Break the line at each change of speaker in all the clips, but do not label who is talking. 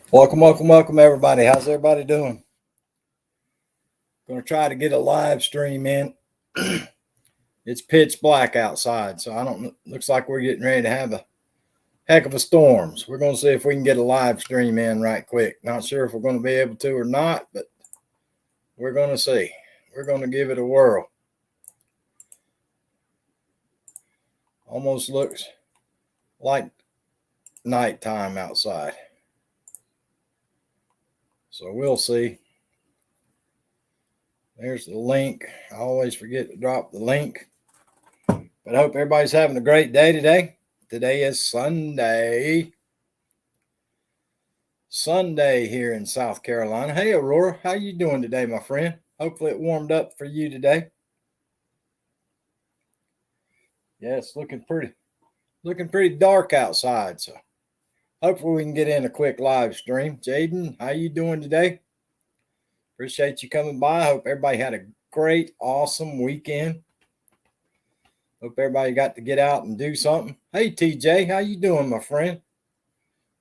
Welcome, everybody. How's everybody doing? Going to try to get a live stream in. It's pitch black outside, so I don't. Looks like we're getting ready to have a heck of a storm. So we're going to see if we can get a live stream in right quick. Not sure if we're going to be able to or not, but we're going to see. We're going to give it a whirl. Almost looks like nighttime outside. So we'll see. There's the link. I always forget to drop the link. But I hope everybody's having a great day today. Today is Sunday. Sunday here in South Carolina. Hey, Aurora, how you doing today, my friend? Hopefully it warmed up for you today. Yeah, looking pretty dark outside. So hopefully we can get in a quick live stream. Jaden, how you doing today? Appreciate you coming by. I hope everybody had a great, awesome weekend. Hope everybody got to get out and do something. Hey, TJ, how you doing, my friend?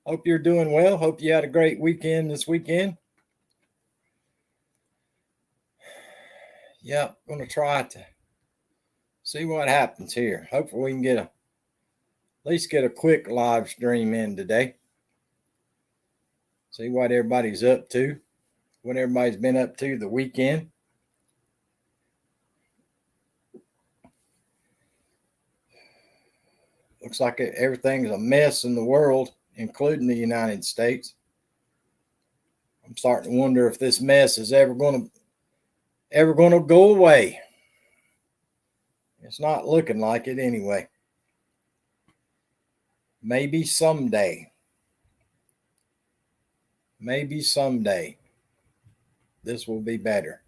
Hope you're doing well. Hope you had a great weekend this weekend. Yeah, I'm going to try to see what happens here. Hopefully we can at least get a quick live stream in today. See what everybody's up to, what everybody's been up to the weekend. Looks like everything's a mess in the world, including the United States. I'm starting to wonder if this mess is ever going to go away. It's not looking like it anyway. Maybe someday. Maybe someday this will be better.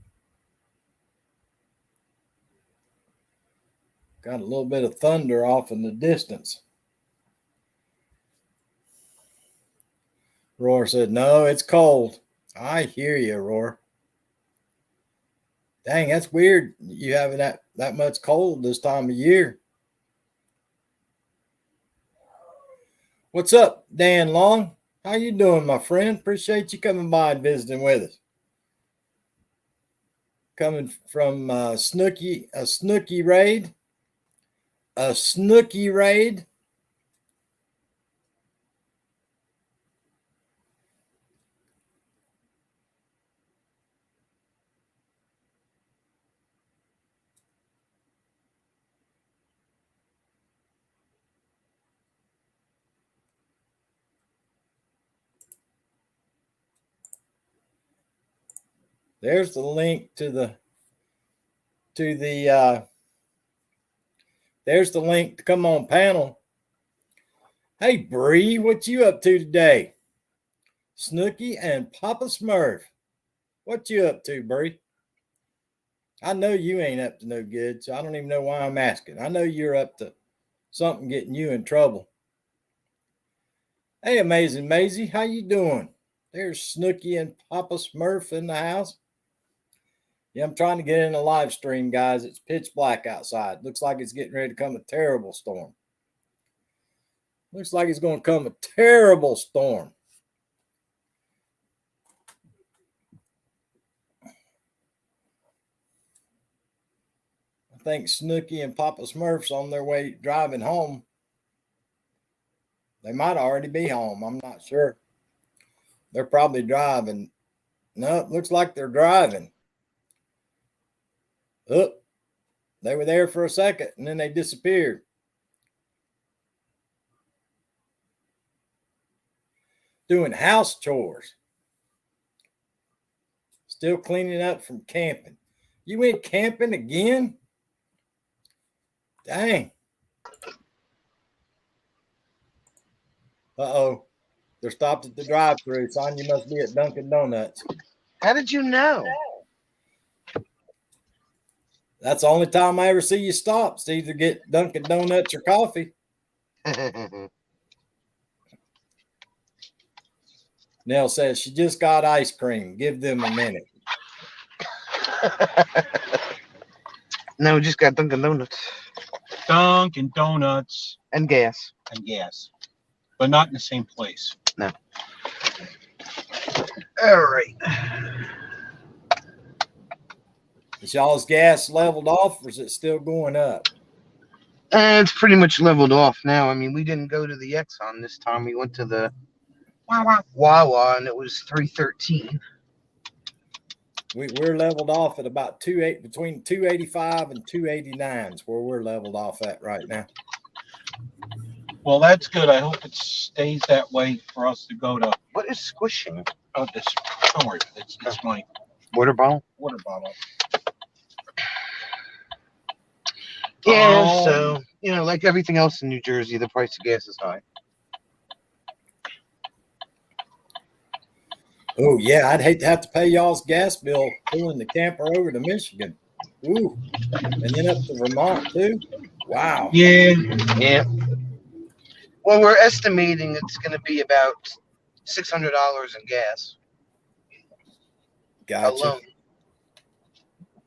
Got a little bit of thunder off in the distance. Roar said, no, it's cold. I hear you, Roar. Dang, that's weird. You having that much cold this time of year. What's up, Dan Long? How you doing, my friend? Appreciate you coming by and visiting with us. Coming from Snooky raid. A Snooky raid. There's the link there's the link to come on panel. Hey, Bree, what you up to today? Snooky and Papa Smurf. What you up to, Bree? I know you ain't up to no good, so I don't even know why I'm asking. I know you're up to something getting you in trouble. Hey, Amazing Maisie, how you doing? There's Snooky and Papa Smurf in the house. Yeah, I'm trying to get in a live stream, guys. It's pitch black outside. Looks like it's getting ready to come a terrible storm. Looks like it's going to come a terrible storm. I think Snooky and Papa Smurf's on their way driving home. They might already be home. I'm not sure. They're probably driving. No, it looks like they're driving. Oh, they were there for a second and then they disappeared. Doing house chores. Still cleaning up from camping. You went camping again? Dang. Uh-oh. They're stopped at the drive-thru. Sonya must be at Dunkin' Donuts.
How did you know?
That's the only time I ever see you stop. It's either get Dunkin' Donuts or coffee. Nell says she just got ice cream. Give them a minute.
No, we just got Dunkin' Donuts.
Dunkin' Donuts.
And gas.
And gas. But not in the same place.
No. All right.
Is y'all's gas leveled off or is it still going up?
And it's pretty much leveled off now. I mean, we didn't go to the Exxon this time. We went to the Wawa, and it was 313.
We're leveled off at about between 285 and 289 is where we're leveled off at right now.
Well, that's good. I hope it stays that way for us to go to.
What is squishing?
Oh, this. Don't worry. It's my
Water bottle?
water bottle.
Yeah,
Oh.
so, like everything else in New Jersey, the price of gas is high.
Oh, yeah, I'd hate to have to pay y'all's gas bill pulling the camper over to Michigan. Ooh, and then up to Vermont, too. Wow.
Yeah.
Yeah. Well, we're estimating it's going to be about $600 in gas
Gotcha.
alone.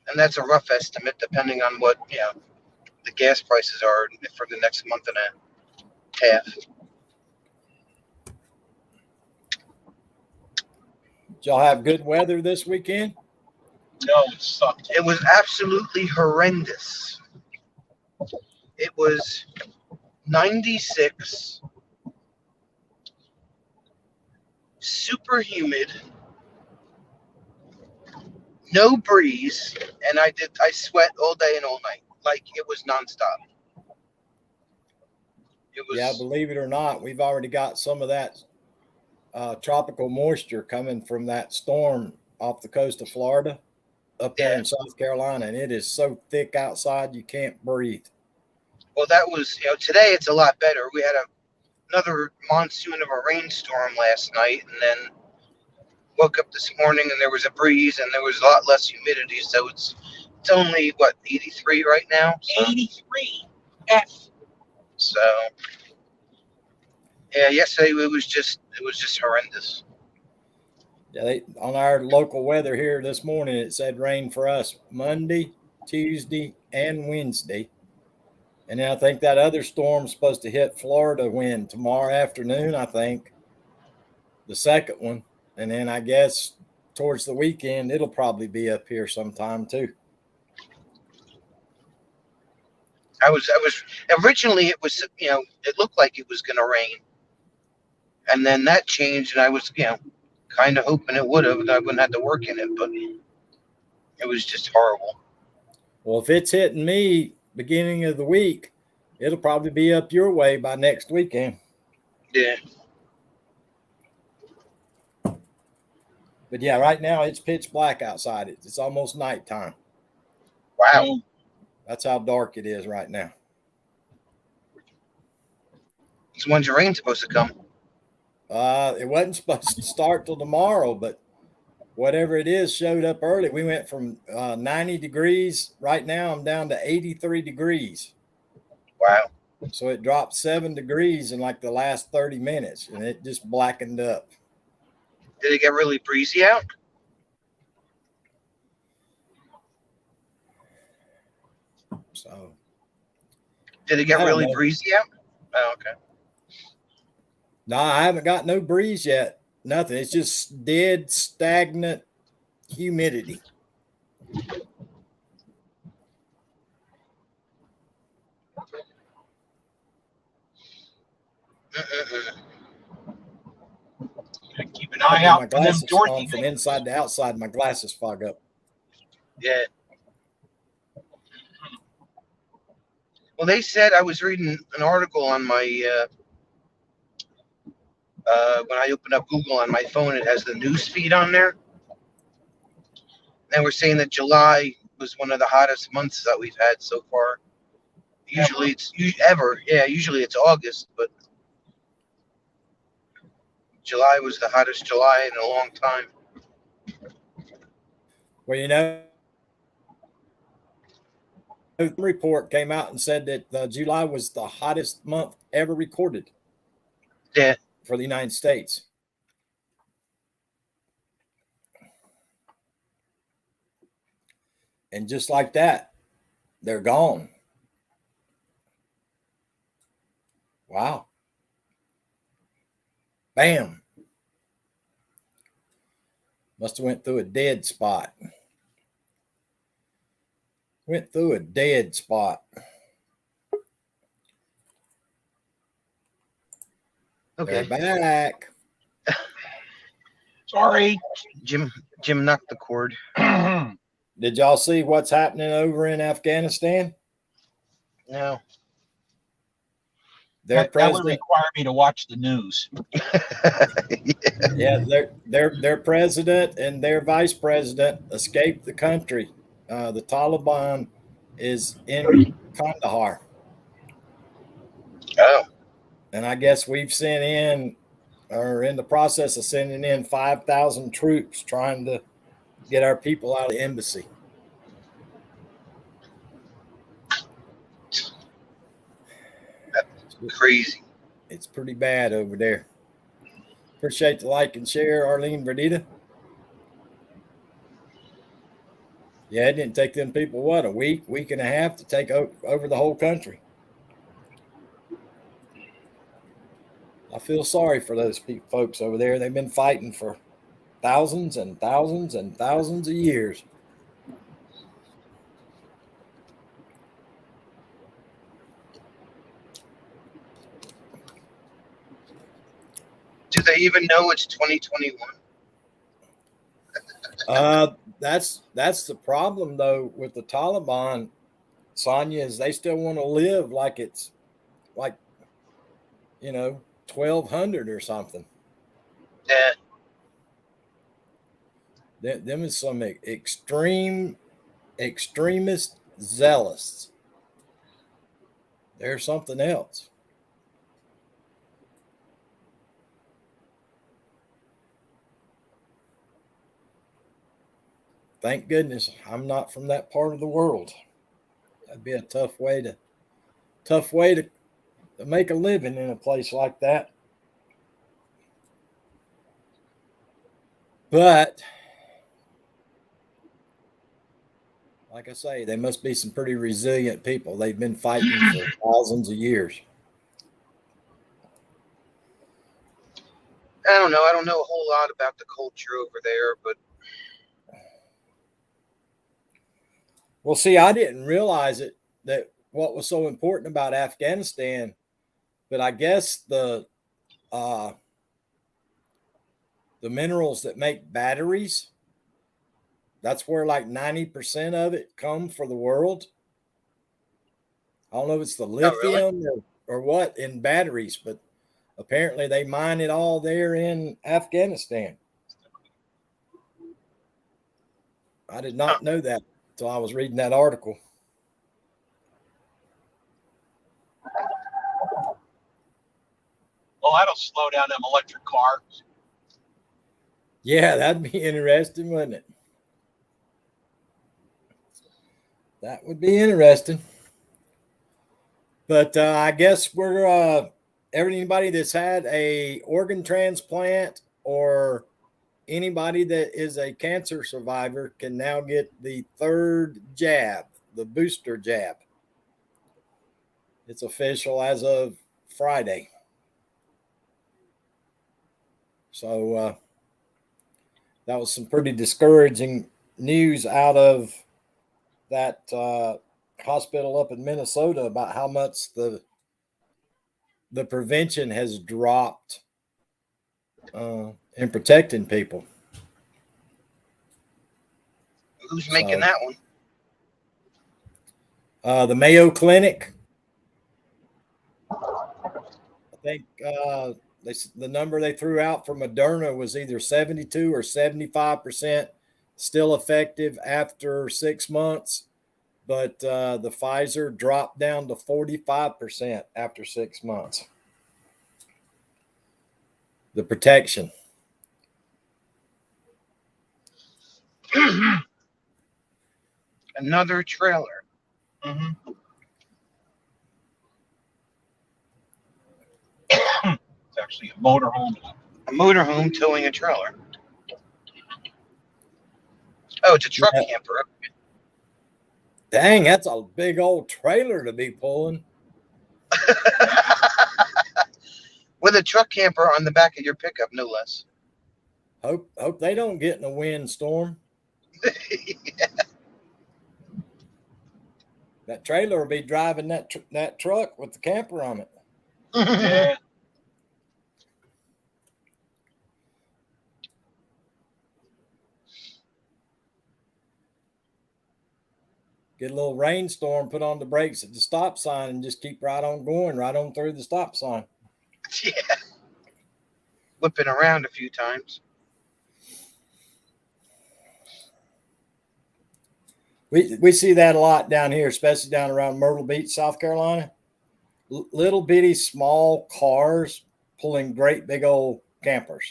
And that's a rough estimate, depending on what, the gas prices are for the next month and a half.
Did y'all have good weather this weekend?
No, it sucked.
It was absolutely horrendous. It was 96, super humid, no breeze, and I sweat all day and all night. Like it was nonstop. It was.
Yeah, believe it or not, we've already got some of that tropical moisture coming from that storm off the coast of Florida up there in South Carolina, and it is so thick outside you can't breathe.
Well, that was, today it's a lot better. We had another monsoon of a rainstorm last night, and then woke up this morning and there was a breeze and there was a lot less humidity. So it's only 83 right now. So,
83 F.
So yeah, yesterday it was just horrendous.
Yeah, on our local weather here this morning, it said rain for us Monday, Tuesday, and Wednesday. And then I think that other storm's supposed to hit Florida tomorrow afternoon, I think, the second one. And then I guess towards the weekend, it'll probably be up here sometime too.
I was originally it was, it looked like it was going to rain. And then that changed and I was, kind of hoping it would have and I wouldn't have to work in it, but it was just horrible.
Well, if it's hitting me beginning of the week, it'll probably be up your way by next weekend.
Yeah.
But yeah, right now it's pitch black outside. It's almost nighttime.
Wow.
That's how dark it is right now.
So when's the rain supposed to come?
It wasn't supposed to start till tomorrow, but whatever it is showed up early. We went from 90 degrees. Right now I'm down to 83 degrees.
Wow.
So it dropped 7 degrees in like the last 30 minutes and it just blackened up.
Did it get really breezy out?
So
Did it get
I don't
really
know.
breezy out? Oh, okay.
No, I haven't got no breeze yet. Nothing. It's just dead, stagnant humidity.
Keep an eye out for them Dorothy
from
things.
inside to outside. My glasses fog up.
Yeah. Well, they said I was reading an article on my when I open up Google on my phone, it has the news feed on there. And we're saying that July was one of the hottest months that we've had so far. Usually usually it's August, but July was the hottest July in a long time.
Well, the report came out and said that July was the hottest month ever recorded.
Yeah.
For the United States. And just like that, they're gone. Wow. Bam. Must have went through a dead spot. Went through a dead spot.
Okay.
They're back.
Sorry.
Jim knocked the cord.
Did y'all see what's happening over in Afghanistan?
No.
Their
That would
president,
require me to watch the news.
yeah, their president and their vice president escaped the country. The Taliban is in Kandahar,
Oh.
and I guess we've sent in, or in the process of sending in 5,000 troops trying to get our people out of the embassy.
Crazy.
It's pretty bad over there. Appreciate the like and share, Arlene Verdita. Yeah, it didn't take them people, what, a week and a half to take over the whole country. I feel sorry for those folks over there. They've been fighting for thousands and thousands and thousands of years.
Do they even know it's 2021?
That's the problem though with the Taliban, Sonia, is they still want to live like it's like 1200 or something.
Yeah.
Them is some extremist zealots. They're something else. Thank goodness I'm not from that part of the world. That'd be a tough way to make a living in a place like that. But like I say, they must be some pretty resilient people. They've been fighting for thousands of years.
I don't know. I don't know a whole lot about the culture over there, but
well, see, I didn't realize that what was so important about Afghanistan, but I guess the minerals that make batteries, that's where like 90% of it come for the world. I don't know if it's the lithium or what in batteries, but apparently they mine it all there in Afghanistan. I did not know that until I was reading that article.
Well, that'll slow down them electric cars.
Yeah, that'd be interesting, wouldn't it? That would be interesting. But I guess we're everybody that's had a organ transplant or anybody that is a cancer survivor can now get the third jab, the booster jab. It's official as of Friday. So that was some pretty discouraging news out of that hospital up in Minnesota about how much the prevention has dropped in protecting people.
who's making that one?
The Mayo Clinic. I think the number they threw out for Moderna was either 72 or 75% still effective after 6 months, but the Pfizer dropped down to 45% after 6 months. The protection.
Another trailer.
Mm-hmm. It's actually a motorhome.
A motorhome towing a trailer. Oh, it's a truck camper.
Dang, that's a big old trailer to be pulling.
With a truck camper on the back of your pickup, no less.
Hope they don't get in a windstorm. That trailer will be driving that truck with the camper on it.
Yeah.
Get a little rainstorm, put on the brakes at the stop sign, and just keep right on going, right on through the stop sign.
Yeah. Whipping around a few times.
We see that a lot down here, especially down around Myrtle Beach, South Carolina. Little bitty small cars pulling great big old campers.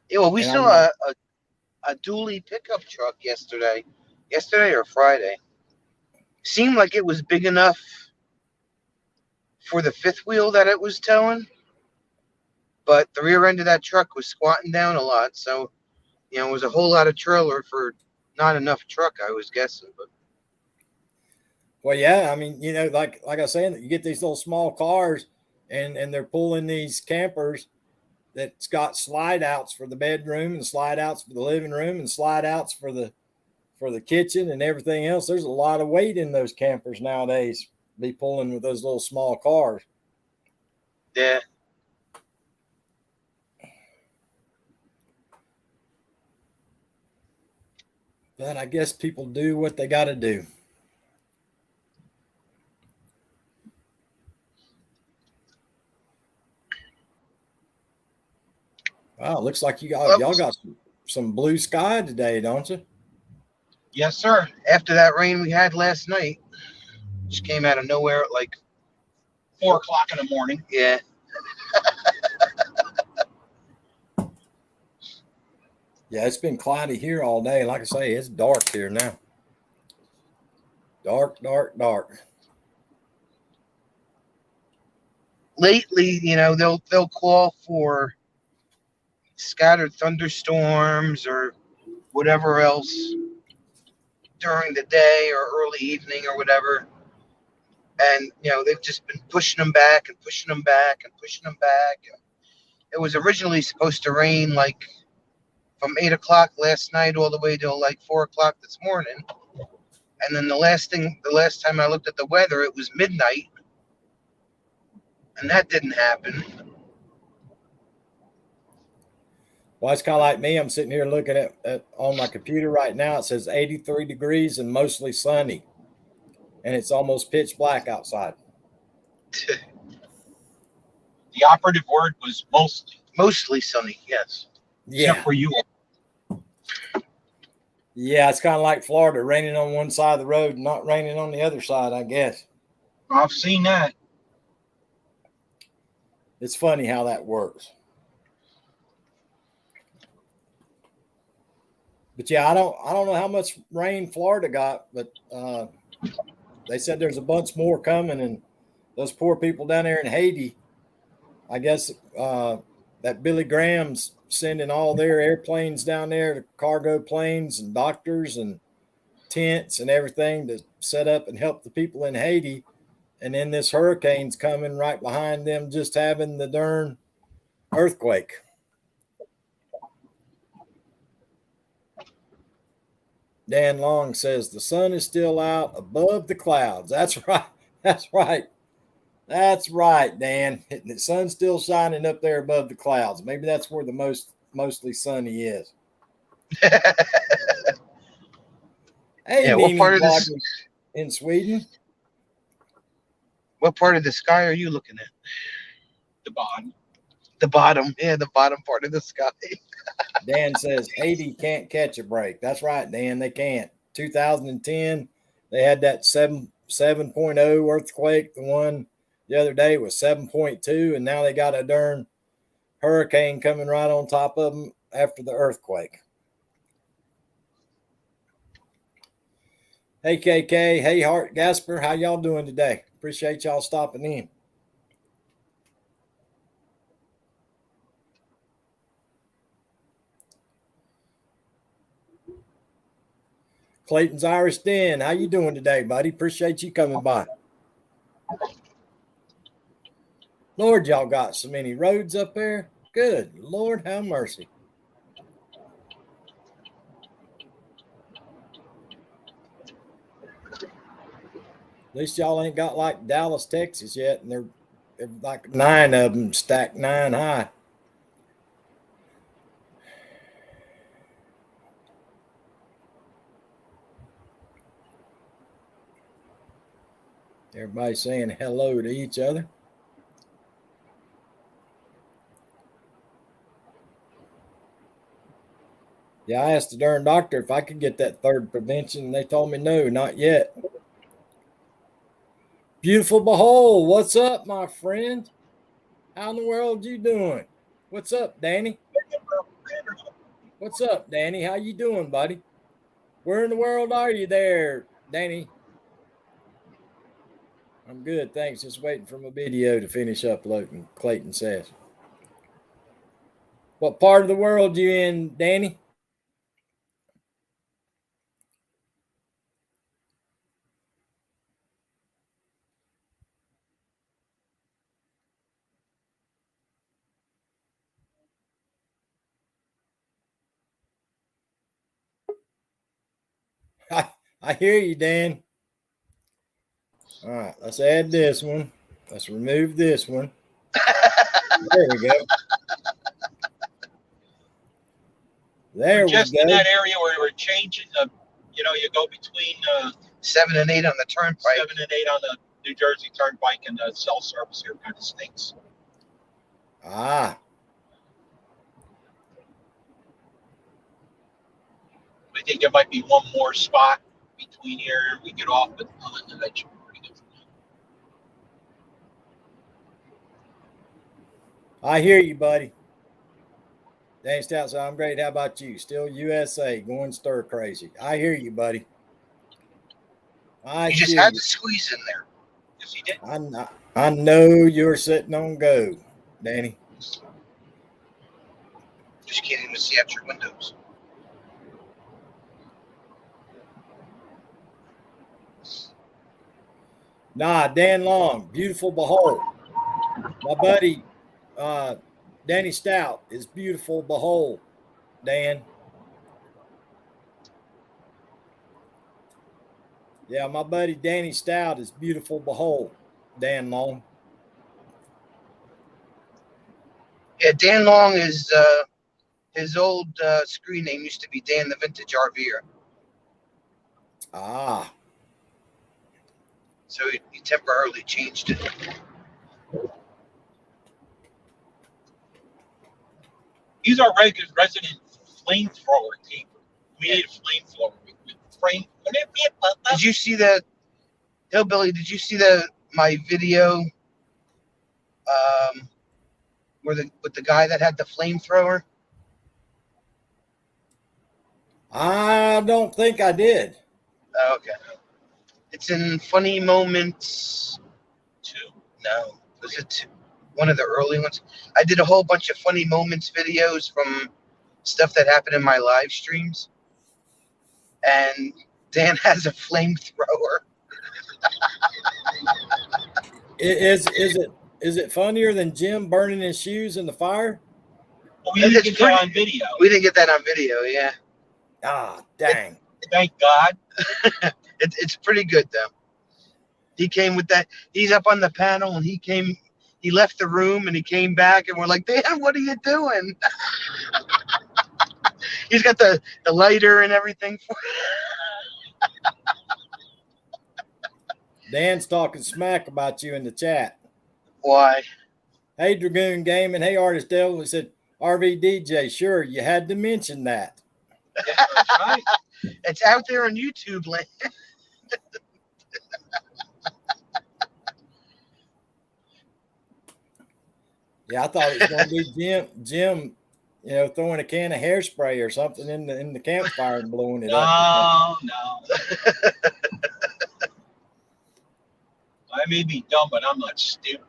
Yeah, well, we
And
saw a dually pickup truck yesterday or Friday. Seemed like it was big enough for the fifth wheel that it was towing, but the rear end of that truck was squatting down a lot. So, it was a whole lot of trailer for not enough truck, I was guessing. But
well, yeah, I mean, like I was saying, you get these little small cars, and they're pulling these campers that's got slide outs for the bedroom and slide outs for the living room and slide outs for the kitchen and everything else. There's a lot of weight in those campers nowadays. Be pulling with those little small cars.
yeah,
But I guess people do what they got to do. Wow, looks like y'all got some blue sky today, don't you?
Yes, sir.
after that rain we had last night, which came out of nowhere at like
4 o'clock in the morning.
yeah.
Yeah, it's been cloudy here all day. Like I say, it's dark here now. Dark.
Lately, they'll call for scattered thunderstorms or whatever else during the day or early evening or whatever. And, they've just been pushing them back and pushing them back and pushing them back. It was originally supposed to rain like from 8 o'clock last night all the way till like 4 o'clock this morning. And then the last time I looked at the weather, it was midnight. And that didn't happen.
Well, it's kind of like me. I'm sitting here looking at on my computer right now. It says 83 degrees and mostly sunny. And it's almost pitch black outside.
The operative word was mostly.
Mostly sunny, yes.
Yeah.
Except for you.
Yeah, it's kind of like Florida, raining on one side of the road and not raining on the other side, I guess.
I've seen that.
It's funny how that works. But yeah, I don't know how much rain Florida got, but they said there's a bunch more coming, and those poor people down there in Haiti, I guess that Billy Graham's sending all their airplanes down there, the cargo planes and doctors and tents and everything to set up and help the people in Haiti. And then this hurricane's coming right behind them, just having the darn earthquake. Dan Long says the sun is still out above the clouds. That's right. That's right. That's right, Dan. The sun's still shining up there above the clouds. Maybe that's where the mostly sunny is. Hey,
Yeah, what part of this
in Sweden?
What part of the sky are you looking at?
The bottom.
The bottom. Yeah, the bottom part of the sky.
Dan says Haiti can't catch a break. That's right, Dan. They can't. 2010, they had that 7.0 earthquake. The one the other day was 7.2, and now they got a darn hurricane coming right on top of them after the earthquake. Hey, KK. Hey, Hart Gasper. How y'all doing today? Appreciate y'all stopping in. Clayton's Irish Den. How you doing today, buddy? Appreciate you coming by. Lord, y'all got so many roads up there. Good Lord, have mercy. At least y'all ain't got like Dallas, Texas yet, and they're like 9 of them stacked 9 high. Everybody saying hello to each other. Yeah, I asked the darn doctor if I could get that third prevention, and they told me no, not yet. Beautiful Behold, what's up, my friend? How in the world you doing? What's up, Danny? What's up, Danny? How you doing, buddy? Where in the world are you there, Danny? I'm good, thanks. Just waiting for my video to finish uploading, Clayton says. What part of the world you in, Danny? I hear you, Dan. All right, let's add this one. Let's remove this one. There we go. There
We're
we
just
go.
in that area where we're changing the, you go between
7 and 8 on the turnpike.
7 and 8 on the New Jersey Turnpike, and the cell service here kind of stinks.
Ah,
I think there might be one more spot between here and we get off, but that should be pretty good.
I hear you, buddy. Danny Stout, so I'm great. How about you? Still USA, going stir crazy. I hear you, buddy.
You just had to squeeze in there.
Yes, he did.
I know you're sitting on go, Danny.
Just can't even see out your windows.
Nah, Dan Long, Beautiful Behold. My buddy, Danny Stout is Beautiful Behold, Dan. Yeah, my buddy Danny Stout is Beautiful Behold, Dan Long.
Yeah, Dan Long is his old screen name used to be Dan the Vintage RVer.
Ah.
So he temporarily changed it.
He's our resident flamethrower keeper. We need a flamethrower.
Did you see the Hillbilly? Did you see my video? With the guy that had the flamethrower?
I don't think I did.
Oh, okay. It's in Funny Moments 2. No, was it 2? One of the early ones. I did a whole bunch of Funny Moments videos from stuff that happened in my live streams. And Dan has a flamethrower.
Is it funnier than Jim burning his shoes in the fire?
Well, we didn't get that on video.
We didn't get that on video, yeah.
Ah, dang.
Thank God.
It's pretty good though. He came with that. He's up on the panel, and he left the room, and he came back, and we're like, Dan, what are you doing? He's got the lighter and everything for it.
Dan's talking smack about you in the chat.
Why?
Hey, Dragoon Gaming. Hey, Artist Devil. He said, RV DJ, sure, you had to mention that.
Yeah, that's right.
It's out there on YouTube land.
Yeah, I thought it was going to be Jim, throwing a can of hairspray or something in the campfire and blowing it up.
No. I may be dumb, but I'm not stupid.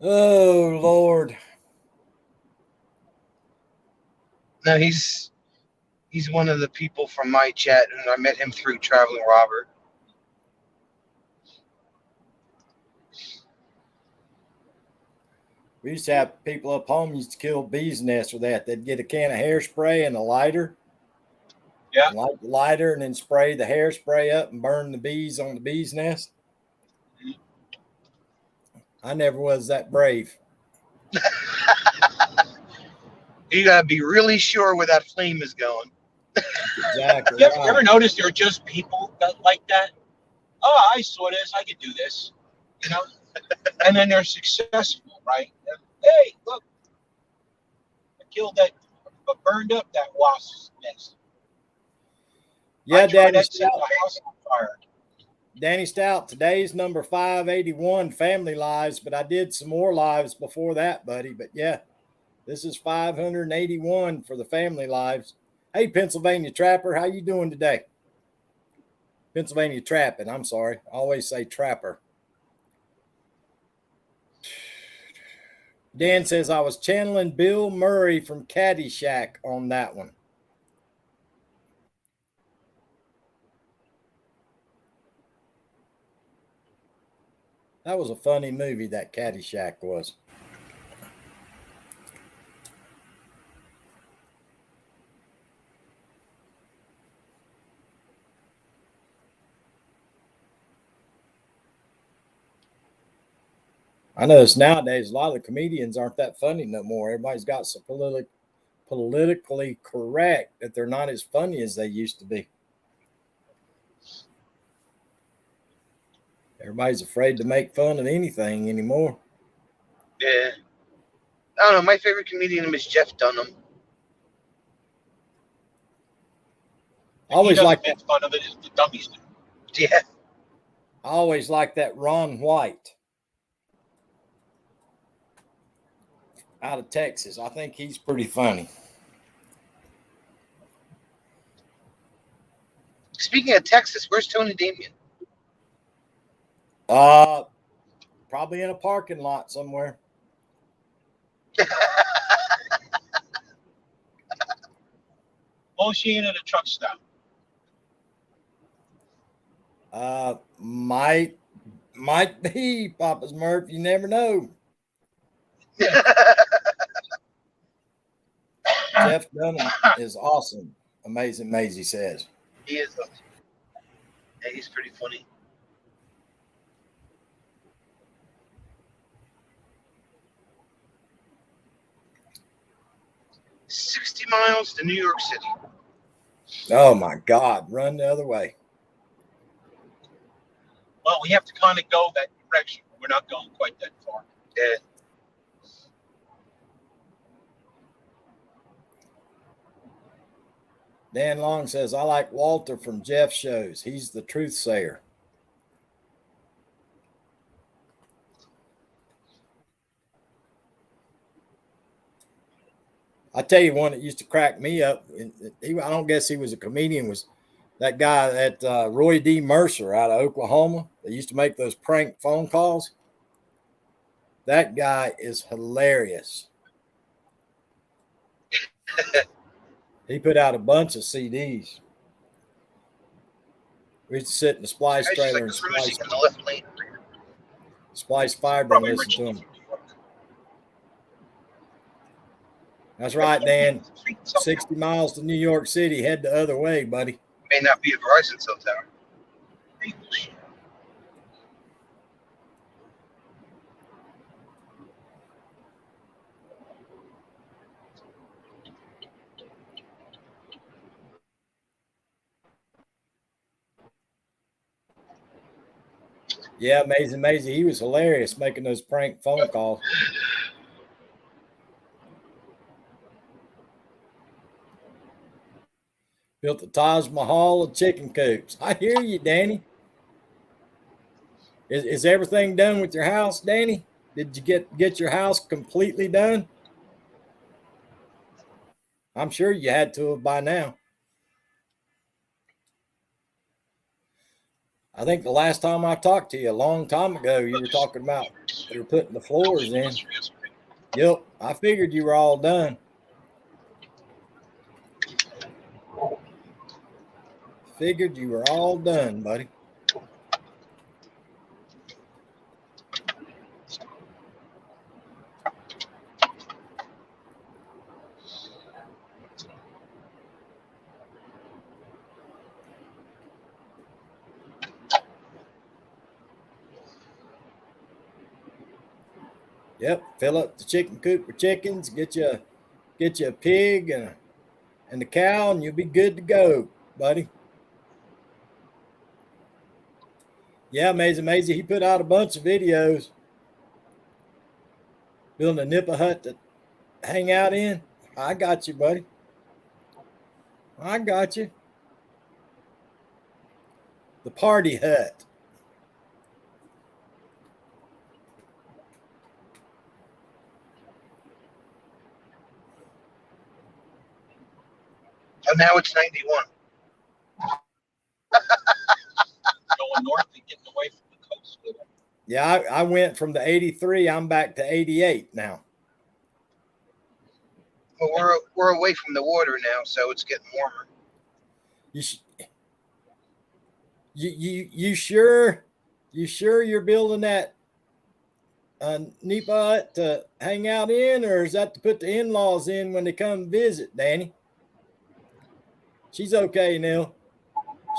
Oh, Lord.
No, he's one of the people from my chat, and I met him through Traveling Robert.
We used to have people up home used to kill bees' nests with that. They'd get a can of hairspray and a lighter,
Yeah.
Light the lighter and then spray the hairspray up and burn the bees on the bee's nest. I never was that brave.
You gotta be really sure where that flame is going.
Exactly.
You
Right.
ever notice there are just people that like that? Oh, I saw this. I could do this. You know? And then they're successful, right? Hey, look, I killed that, but burned up that wasp's nest.
Yeah,
I tried
Danny
that, set
Stout.
the house on fire.
Danny Stout, today's number 581, Family Lives, but I did some more lives before that, buddy. But yeah, this is 581 for the Family Lives. Hey, Pennsylvania Trapper, how you doing today? Pennsylvania Trapping, I'm sorry. I always say Trapper. Dan says, I was channeling Bill Murray from Caddyshack on that one. That was a funny movie, that Caddyshack was. I notice nowadays a lot of the comedians aren't that funny no more. Everybody's got so politically correct that they're not as funny as they used to be. Everybody's afraid to make fun of anything anymore.
Yeah. I don't know. My favorite comedian is Jeff Dunham.
I always
He doesn't
like
make
that.
fun of it. It's the dummies do.
Yeah.
I always like that Ron White out of Texas. I think he's pretty funny.
Speaking of Texas, where's Tony Damien?
Probably in a parking lot somewhere.
Oh, she ain't at a truck stop.
Might be Papa's Murph. You never know. Jeff Dunham is awesome. Amazing Maisie says.
He is. Yeah, he's pretty funny. $60 miles to New York City.
Oh my God, run the other way.
Well, we have to kind of go that direction. We're not going quite that far.
Yeah.
Dan Long says, I like Walter from Jeff's shows. He's the truth sayer. I tell you one that used to crack me up. I don't guess he was a comedian. Was that guy that Roy D. Mercer out of Oklahoma that used to make those prank phone calls? That guy is hilarious. He put out a bunch of CDs. We used to sit in the splice
I just
trailer
like
and
cruising in the left lane.
splice fiber and
Probably
listen to
originally
him.
from New York.
That's right, Dan. 60 miles to New York City. Head the other way, buddy.
May not be a Verizon cell tower.
Yeah, amazing. He was hilarious making those prank phone calls. Built the Taj Mahal of chicken coops. I hear you, Danny. Is everything done with your house, Danny? Did you get your house completely done? I'm sure you had to have by now. I think the last time I talked to you a long time ago, you were talking about you were putting the floors in. Yep, I figured you were all done. Figured you were all done, buddy. Yep, fill up the chicken coop with chickens. Get you a pig and the cow, and you'll be good to go, buddy. Yeah, Maisie. He put out a bunch of videos building a nipa hut to hang out in. I got you, buddy. I got you. The party hut.
Oh, now it's 91.
Going north and getting away from the coast.
Yeah, I went from the 83. I'm back to 88 now.
Well, we're away from the water now, so it's getting warmer.
You sure you're building that nipa hut to hang out in, or is that to put the in-laws in when they come visit, Danny? She's okay, Neil.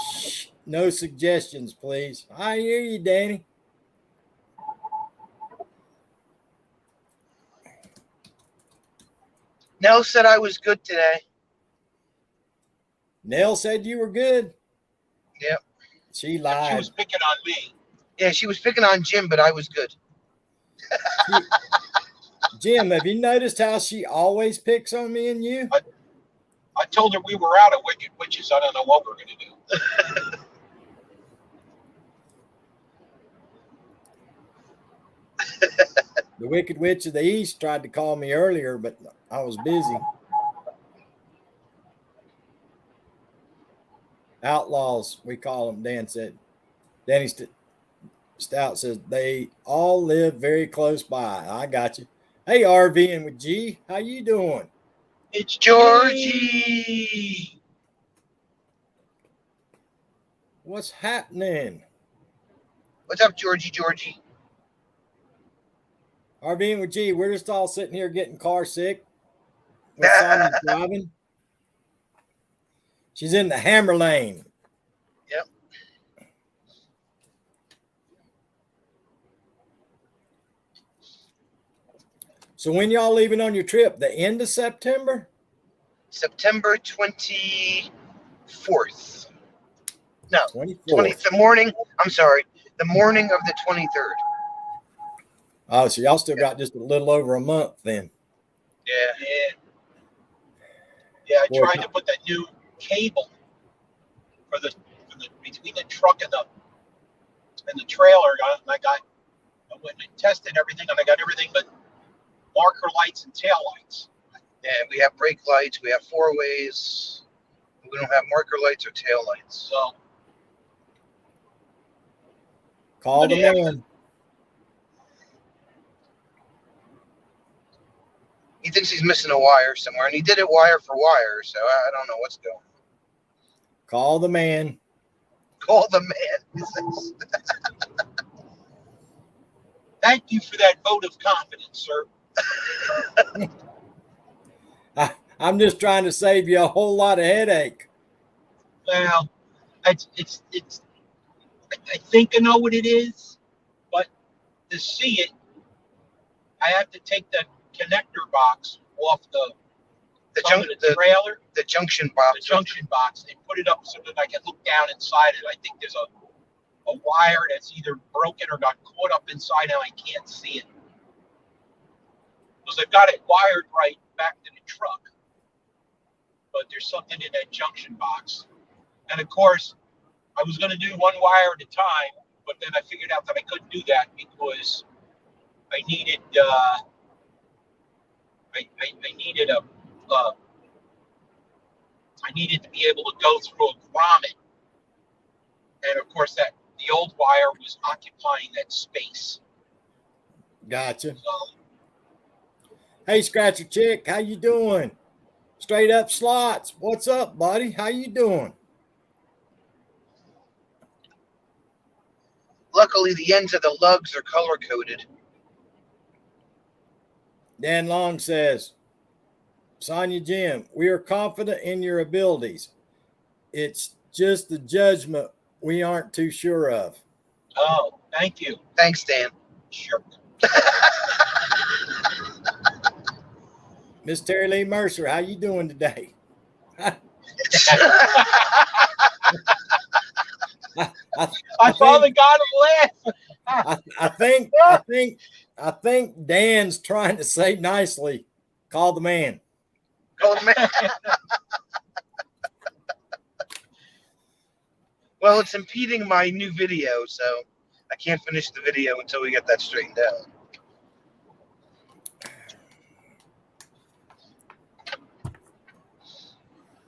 Shh, no suggestions, please. I hear you, Danny.
Nell said I was good today.
Nell said you were good.
Yep.
She
She
lied.
was picking on me.
Yeah, she was picking on Jim, but I was good.
Jim, have you noticed how she always picks on me and you?
I told her we were out of Wicked Witches. I don't know what we're going to do.
The Wicked Witch of the East tried to call me earlier, but I was busy. Outlaws, we call them, Dan said. Danny Stout says they all live very close by. I got you. Hey, RVing with G, how you doing?
It's
Georgie.
What's happening?
What's up, Georgie?
RVing with G, we're just all sitting here getting car sick. With Sonya driving. She's in the hammer lane.
Yep.
So when y'all leaving on your trip? The end of September?
September 24th. No,
24th.
the morning. I'm sorry, the morning of the 23rd.
Oh, so y'all still got just a little over a month then.
Yeah.
I
Boy,
tried to put that new cable for the between the truck and the trailer. And I went and tested everything, and I got everything but marker lights and tail lights.
Yeah, we have brake lights. We have 4-ways. We don't have marker lights or tail lights.
So
Call the man.
He thinks he's missing a wire somewhere, and he did it wire for wire, so I don't know what's going on.
Call the man.
Call the man.
thank you for that vote of confidence, sir.
I'm just trying to save you a whole lot of headache.
Well, it's I think I know what it is, but to see it, I have to take the connector box off the trailer,
the junction box,
and put it up so that I can look down inside it. I think there's a wire that's either broken or got caught up inside, and I can't see it because I've got it wired right back to the truck, but there's something in that junction box. And of course, I was going to do one wire at a time, but then I figured out that I couldn't do that because I needed I needed to be able to go through a grommet, and of course that the old wire was occupying that space.
Gotcha.
So,
Hey, Scratcher Chick, how you doing? Straight up slots. What's up, buddy? How you doing?
Luckily, the ends of the lugs are color coded.
Dan Long says, Sonya Jim, we are confident in your abilities. It's just the judgment we aren't too sure of.
oh, thank you.
Thanks, Dan.
Sure.
Miss Terry Lee Mercer, how you doing today? I, I,
I finally
think,
got him laugh.
I think Dan's trying to say nicely, call the man.
Oh, man. Well, it's impeding my new video, so I can't finish the video until we get that straightened out.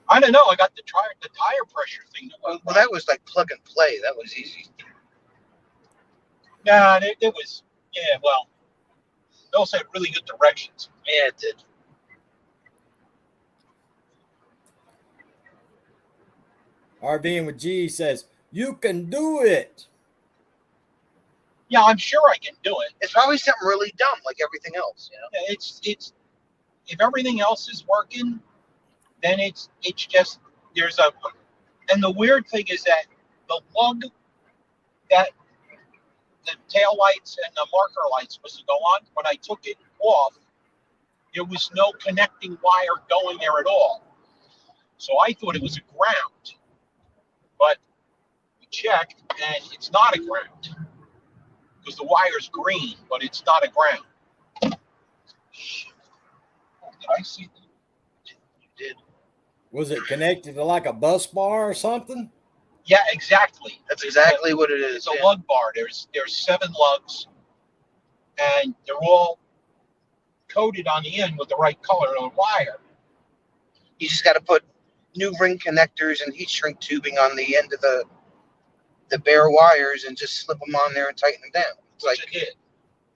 I don't know. I got the tire pressure thing.
Well, that was like plug and play. That was easy.
Nah, it was. Yeah, well, they also had really good directions.
Yeah, it did.
RVing with G says, you can do it.
Yeah, I'm sure I can do it.
It's probably something really dumb, like everything else. You know.
Yeah, it's if everything else is working, then it's just there's a. And the weird thing is that the lug that the tail lights and the marker lights supposed to go on, when I took it off, there was no connecting wire going there at all. So I thought it was a ground. But we checked, and it's not a ground. Because the wire's green, but it's not a ground. Oh, did I see that?
You did.
Was it connected to like a bus bar or something?
Yeah, exactly.
That's exactly what it is.
It's a lug bar. There's 7 lugs, and they're all coated on the end with the right color of wire.
You just got to put new ring connectors and heat shrink tubing on the end of the bare wires and just slip them on there and tighten them down. It's
Which
like,
it did.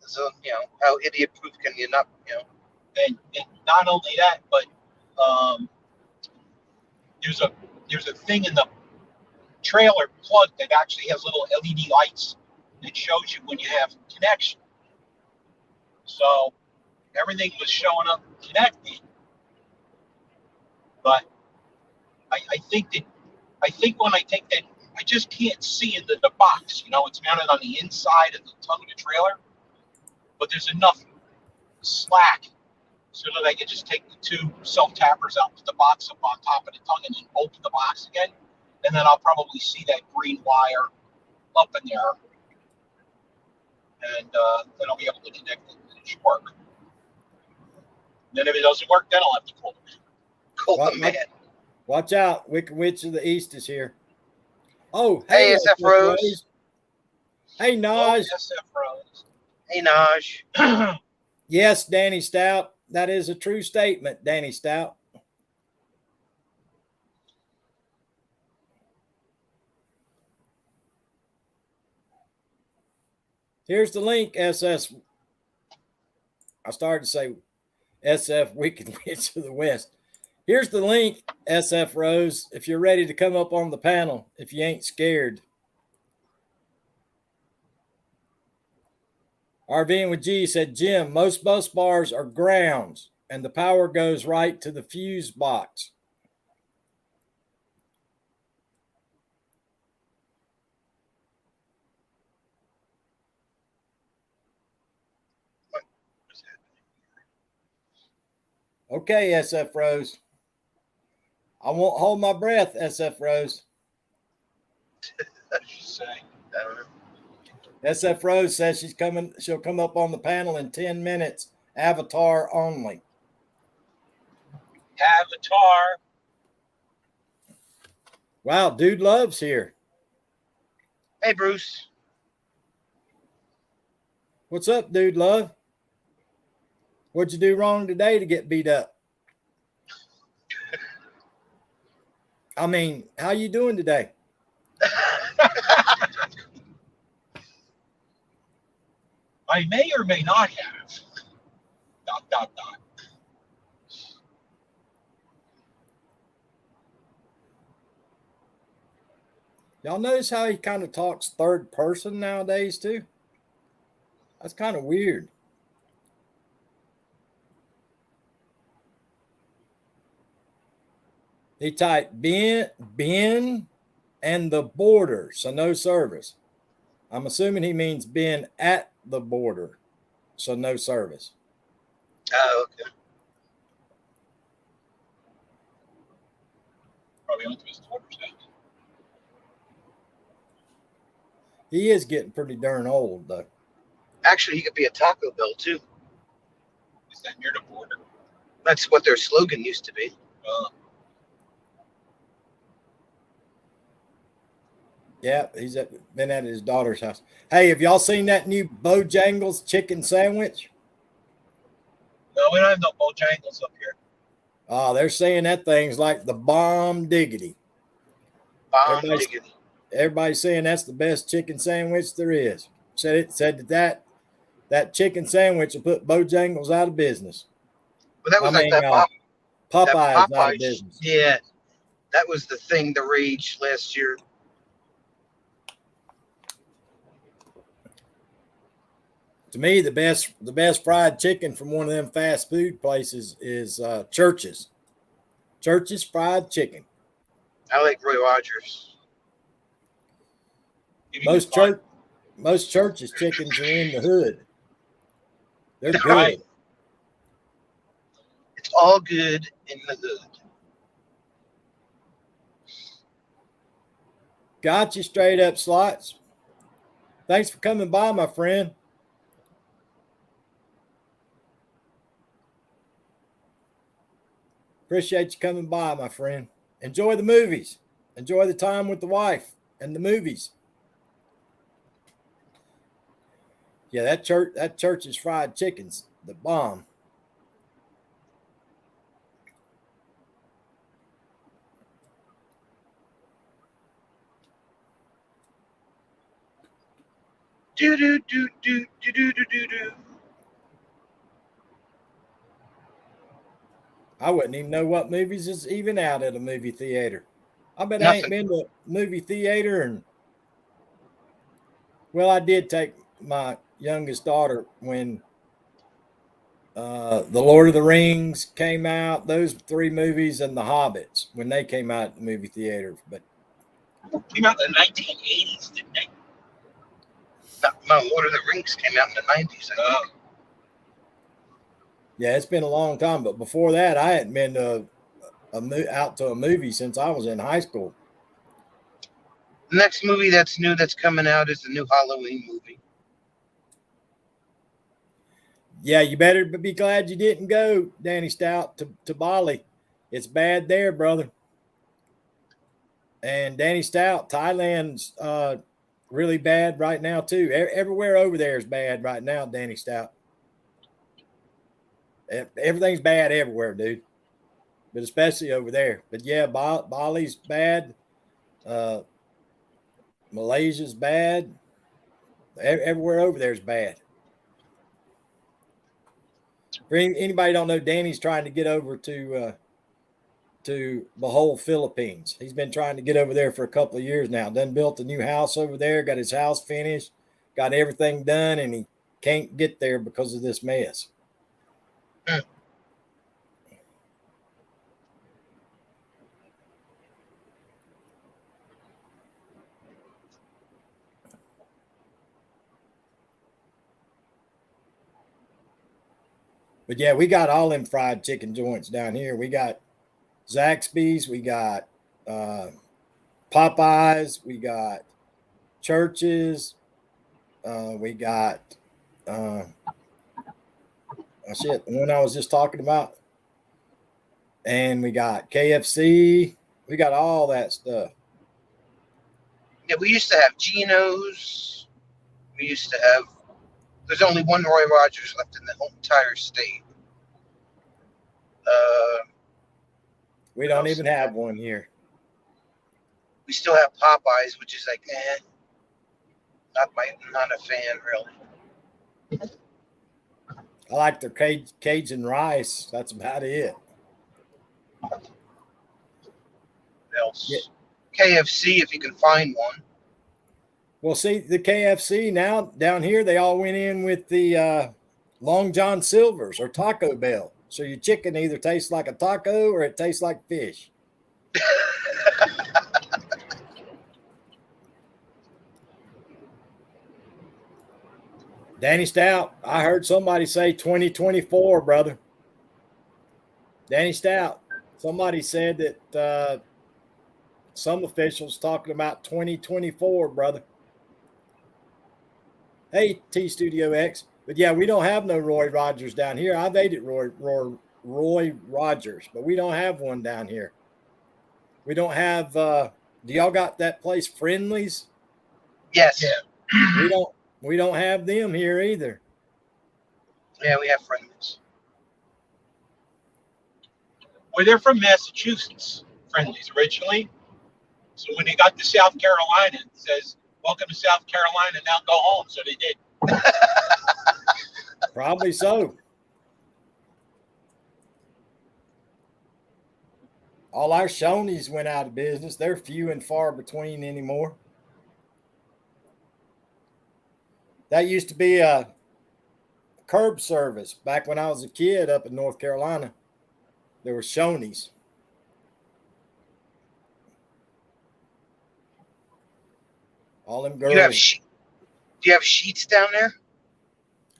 so, you know, how idiot proof can you not, you know?
And not only that, but there's a thing in the trailer plug that actually has little LED lights that shows you when you have connection. So everything was showing up connected, but I think when I take that, I just can't see into the box. You know, it's mounted on the inside of the tongue of the trailer, but there's enough slack so that I can just take the 2 self-tappers out, put the box up on top of the tongue, and then open the box again. And then I'll probably see that green wire up in there. And then I'll be able to connect it and it should work. Then if it doesn't work, then I'll have to pull it.
Cool, man.
Watch out. Wicked Witch of the East is here. Oh,
hey, SF Rose.
Hey, Naj.
Oh, SF Rose.
Hey, Naj.
Yes, Danny Stout. That is a true statement, Danny Stout. Here's the link, SS. I started to say SF Wicked Witch of the West. Here's the link, SF Rose, if you're ready to come up on the panel, if you ain't scared. RVing with G said, Jim, most bus bars are grounds and the power goes right to the fuse box. Okay, SF Rose. I won't hold my breath, SF Rose.
I don't know.
SF Rose says she'll come up on the panel in 10 minutes. Avatar only.
Avatar.
Wow, Dude Love's here.
Hey, Bruce.
What's up, Dude Love? What'd you do wrong today to get beat up? I mean, how you doing today?
I may or may not have. ...
Y'all notice how he kind of talks third person nowadays too? That's kind of weird. He typed been and the border, so no service. I'm assuming he means been at the border, so no service.
Oh, okay.
Probably went to his daughter's house.
He is getting pretty darn old, though.
Actually, he could be a Taco Bell too.
Is that near the border?
That's what their slogan used to be.
Yeah, been at his daughter's house. Hey, have y'all seen that new Bojangles chicken sandwich?
No, we don't have no Bojangles up here.
Oh, they're saying that thing's like the bomb diggity.
Bomb
Everybody's-
diggity.
Everybody's saying that's the best chicken sandwich there is. Said that chicken sandwich will put Bojangles out of business.
But that was
I
like
mean,
that
Popeye's out
Popeye.
of business.
Yeah, that was the thing, the rage last year.
To me, the best fried chicken from one of them fast food places is Church's. Church's fried chicken.
I like Roy Rogers.
If you can find-
Most churches chickens are in the hood. They're good.
Right.
It's all good in the hood.
Got you straight up, Slots. Thanks for coming by, my friend. Appreciate you coming by, my friend. Enjoy the movies. Enjoy the time with the wife and the movies. Yeah, that church's fried chicken's the bomb.
Do do do do do do do do do.
I wouldn't even know what movies is even out at a movie theater. I bet I ain't
Nothing.
been to a movie theater and well, I did take my youngest daughter when The Lord of the Rings came out, those three movies, and The Hobbits when they came out at the movie theater. But
Came out in the 1980s, didn't they?
No, Lord of the Rings came out in the 90s. I think.
yeah, it's been a long time. But before that, I hadn't been to out to a movie since I was in high school.
The next movie that's new that's coming out is the new Halloween movie.
Yeah, you better be glad you didn't go, Danny Stout, to Bali. It's bad there, brother. And Danny Stout, Thailand's really bad right now too. Everywhere over there is bad right now, Danny Stout. Everything's bad everywhere, dude. But especially over there. But yeah, Bali's bad. Malaysia's bad. Everywhere over there is bad. For anybody don't know, Danny's trying to get over to Bohol, Philippines. He's been trying to get over there for a couple of years now. Done built a new house over there, got his house finished, got everything done, and he can't get there because of this mess. But yeah, we got all them fried chicken joints down here. We got Zaxby's, we got Popeyes, we got Church's, we got the one I was just talking about, and we got KFC. We got all that stuff.
Yeah, we used to have Geno's. We used to have. There's only one Roy Rogers left in the whole entire state.
We don't even have one here.
We still have Popeyes, which is like, not a fan really.
I like their Cajun rice. That's about it.
What else?
Yeah.
KFC, if you can find one.
Well, see, the KFC now down here, they all went in with the Long John Silver's or Taco Bell. So your chicken either tastes like a taco or it tastes like fish. Danny Stout, I heard somebody say 2024, brother. Danny Stout, somebody said that some officials talking about 2024, brother. Hey, T Studio X. But yeah, we don't have no Roy Rogers down here. I've ate at Roy Rogers, but we don't have one down here. We don't have do y'all got that place Friendlies?
Yes.
Yeah.
We don't have them here either.
Yeah, we have Friendlies.
Well, they're from Massachusetts, Friendlies originally. So when they got to South Carolina, it says, "Welcome to South Carolina, now go home." So they did.
Probably so. All our Shoney's went out of business. They're few and far between anymore. That used to be a curb service back when I was a kid up in North Carolina. There were Shoney's. All them girls.
Do you have Sheets down there?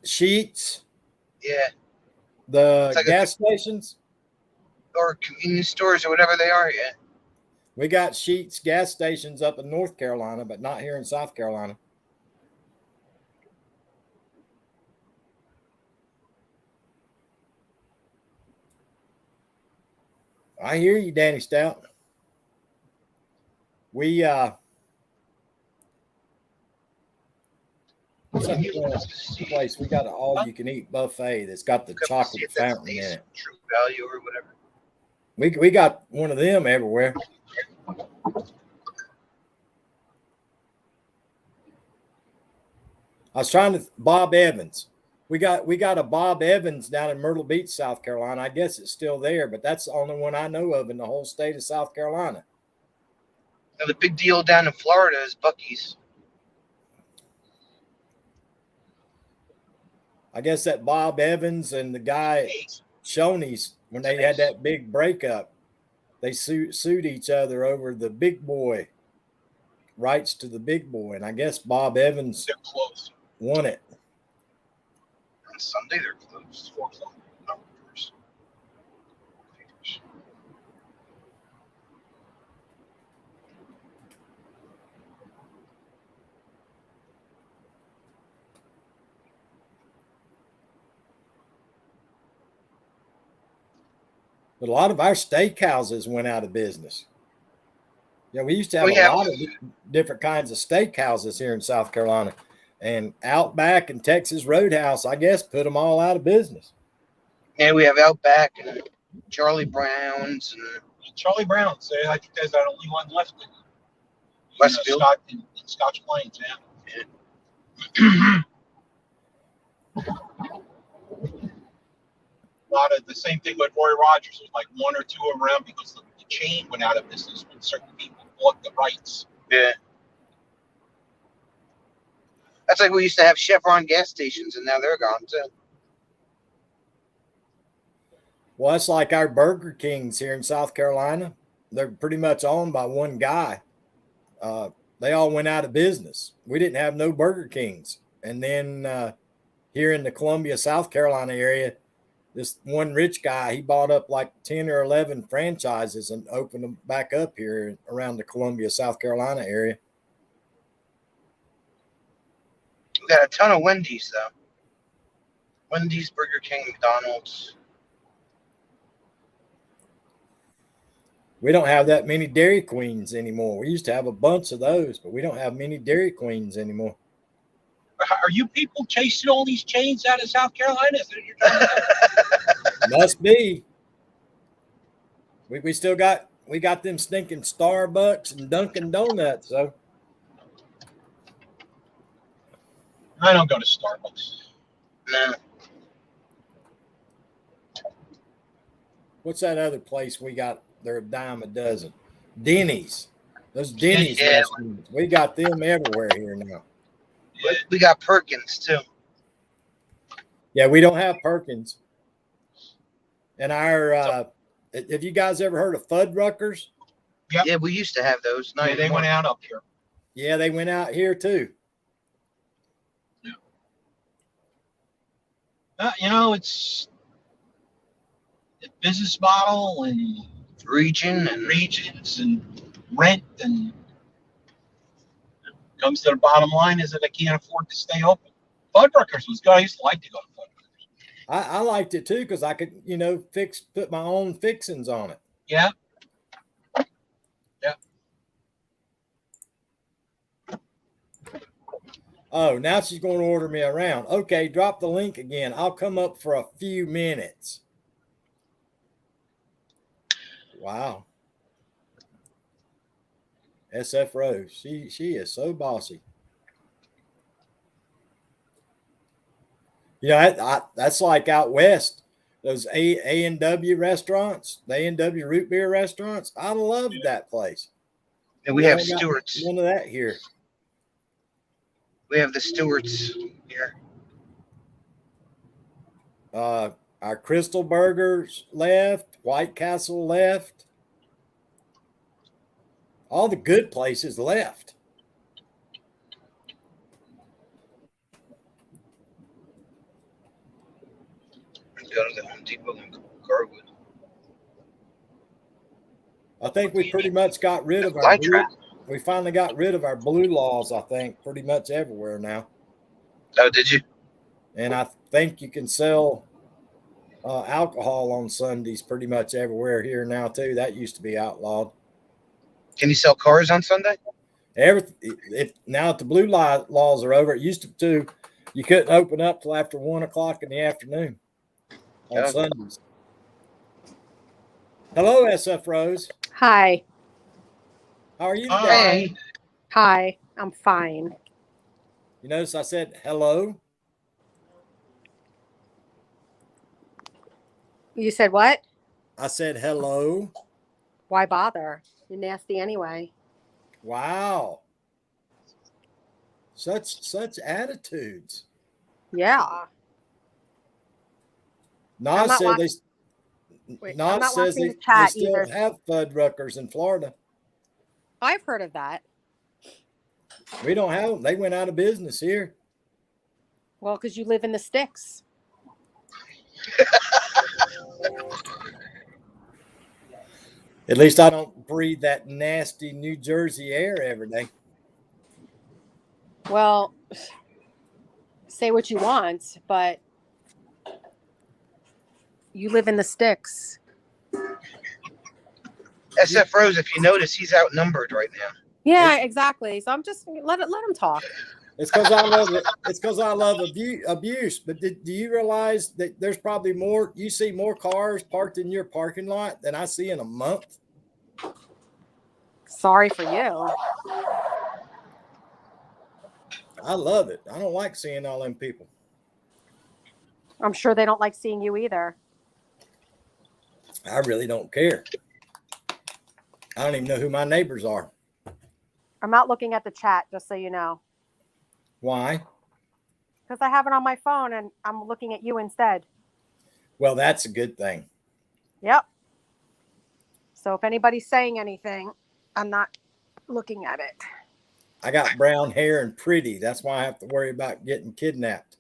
Sheets.
Yeah.
The
like
gas stations.
Or convenience stores or whatever they are. Yeah.
We got Sheets gas stations up in North Carolina, but not here in South Carolina. I hear you, Danny Stout. We place we got an all-you-can-eat buffet that's got the chocolate fountain in it.
True Value or whatever.
We got one of them everywhere. I was trying to Bob Evans. We got a Bob Evans down in Myrtle Beach, South Carolina. I guess it's still there, but that's the only one I know of in the whole state of South Carolina.
Now the big deal down in Florida is Buc-ee's.
I guess that Bob Evans and the guy Shoney's, when they had that big breakup, they sued each other over the big boy rights to the big boy, and I guess Bob Evans won it.
On Sunday they're closed. 4 o'clock.
But a lot of our steakhouses went out of business. Yeah, we used to have a lot of different kinds of steakhouses here in South Carolina. And Outback and Texas Roadhouse, I guess, put them all out of business.
Yeah, we have Outback and Charlie Brown's. And
Charlie Brown's. I think there's the only one left in
Westfield.
In Scotch Plains, yeah. A lot of the same thing with Roy Rogers. There's like 1 or 2 around because the chain went out of business when certain people bought the rights.
Yeah. That's like we used to have Chevron gas stations, and now they're gone too.
Well, it's like our Burger Kings here in South Carolina. They're pretty much owned by one guy. They all went out of business. We didn't have no Burger Kings. And then here in the Columbia, South Carolina area, this one rich guy, he bought up like 10 or 11 franchises and opened them back up here around the Columbia, South Carolina area.
We got a ton of Wendy's, though. Wendy's, Burger King, McDonald's.
We don't have that many Dairy Queens anymore. We used to have a bunch of those, but we don't have many Dairy Queens anymore.
Are you people chasing all these chains out of South Carolina? Is that what you're trying to do?
Must be. We still got them stinking Starbucks and Dunkin' Donuts, so.
I don't go to Starbucks.
No.
What's that other place we got? They're a dime a dozen. Denny's. Those Denny's
Yeah.
restaurants. We got them everywhere here now.
Yeah. We got Perkins, too.
Yeah, we don't have Perkins. And our, have you guys ever heard of Fuddruckers?
Yep.
Yeah, we used to have those.
Yeah, they went out up here.
Yeah, they went out here too.
It's a business model and
regions and
and rent, and comes to the bottom line is that I can't afford to stay open. Fuddruckers was good. I used to like to go to Fuddruckers.
I liked it too because I could, put my own fixings on it.
Yeah.
Oh, now she's going to order me around. Okay, drop the link again. I'll come up for a few minutes. Wow. SF Rose. She is so bossy. That's like out west. Those A&W restaurants, the A&W root beer restaurants. I love that place.
And we have
don't got
Stewart's.
None of that here.
We have the Stewart's here.
Our Crystal Burgers left, White Castle left. All the good places left.
Go to the Home Depot in Garwood.
I think we pretty much got rid of our
Light
blue,
track.
we finally got rid of our blue laws, I think, pretty much everywhere now.
Oh, did you?
And I think you can sell alcohol on Sundays pretty much everywhere here now too. That used to be outlawed.
Can you sell cars on Sunday?
Now that the blue laws are over, it used to you couldn't open up till after 1 o'clock in the afternoon on Sundays. Hello, SF Rose.
Hi.
How are you today?
Hi. I'm fine.
You notice I said hello?
You said what?
I said hello.
Why bother? You're nasty anyway.
Wow. Such attitudes.
Yeah.
Nas said
I'm
Nas
not
says
watching
they
the chat
still
either.
have Fuddruckers in Florida.
I've heard of that.
We don't have them. They went out of business here.
Well, because you live in the sticks.
At least I don't breathe that nasty New Jersey air every day.
Well, say what you want, but you live in the sticks.
SF Rose, if you notice, he's outnumbered right now.
Yeah, exactly. So I'm just let him talk.
It's because I love it. It's because I love abuse. But do you realize that there's probably more? You see more cars parked in your parking lot than I see in a month.
Sorry for you.
I love it. I don't like seeing all them people.
I'm sure they don't like seeing you either.
I really don't care. I don't even know who my neighbors are.
I'm not looking at the chat, just so you know.
Why?
Because I have it on my phone and I'm looking at you instead.
Well, that's a good thing.
Yep. So if anybody's saying anything, I'm not looking at it.
I got brown hair and pretty. That's why I have to worry about getting kidnapped.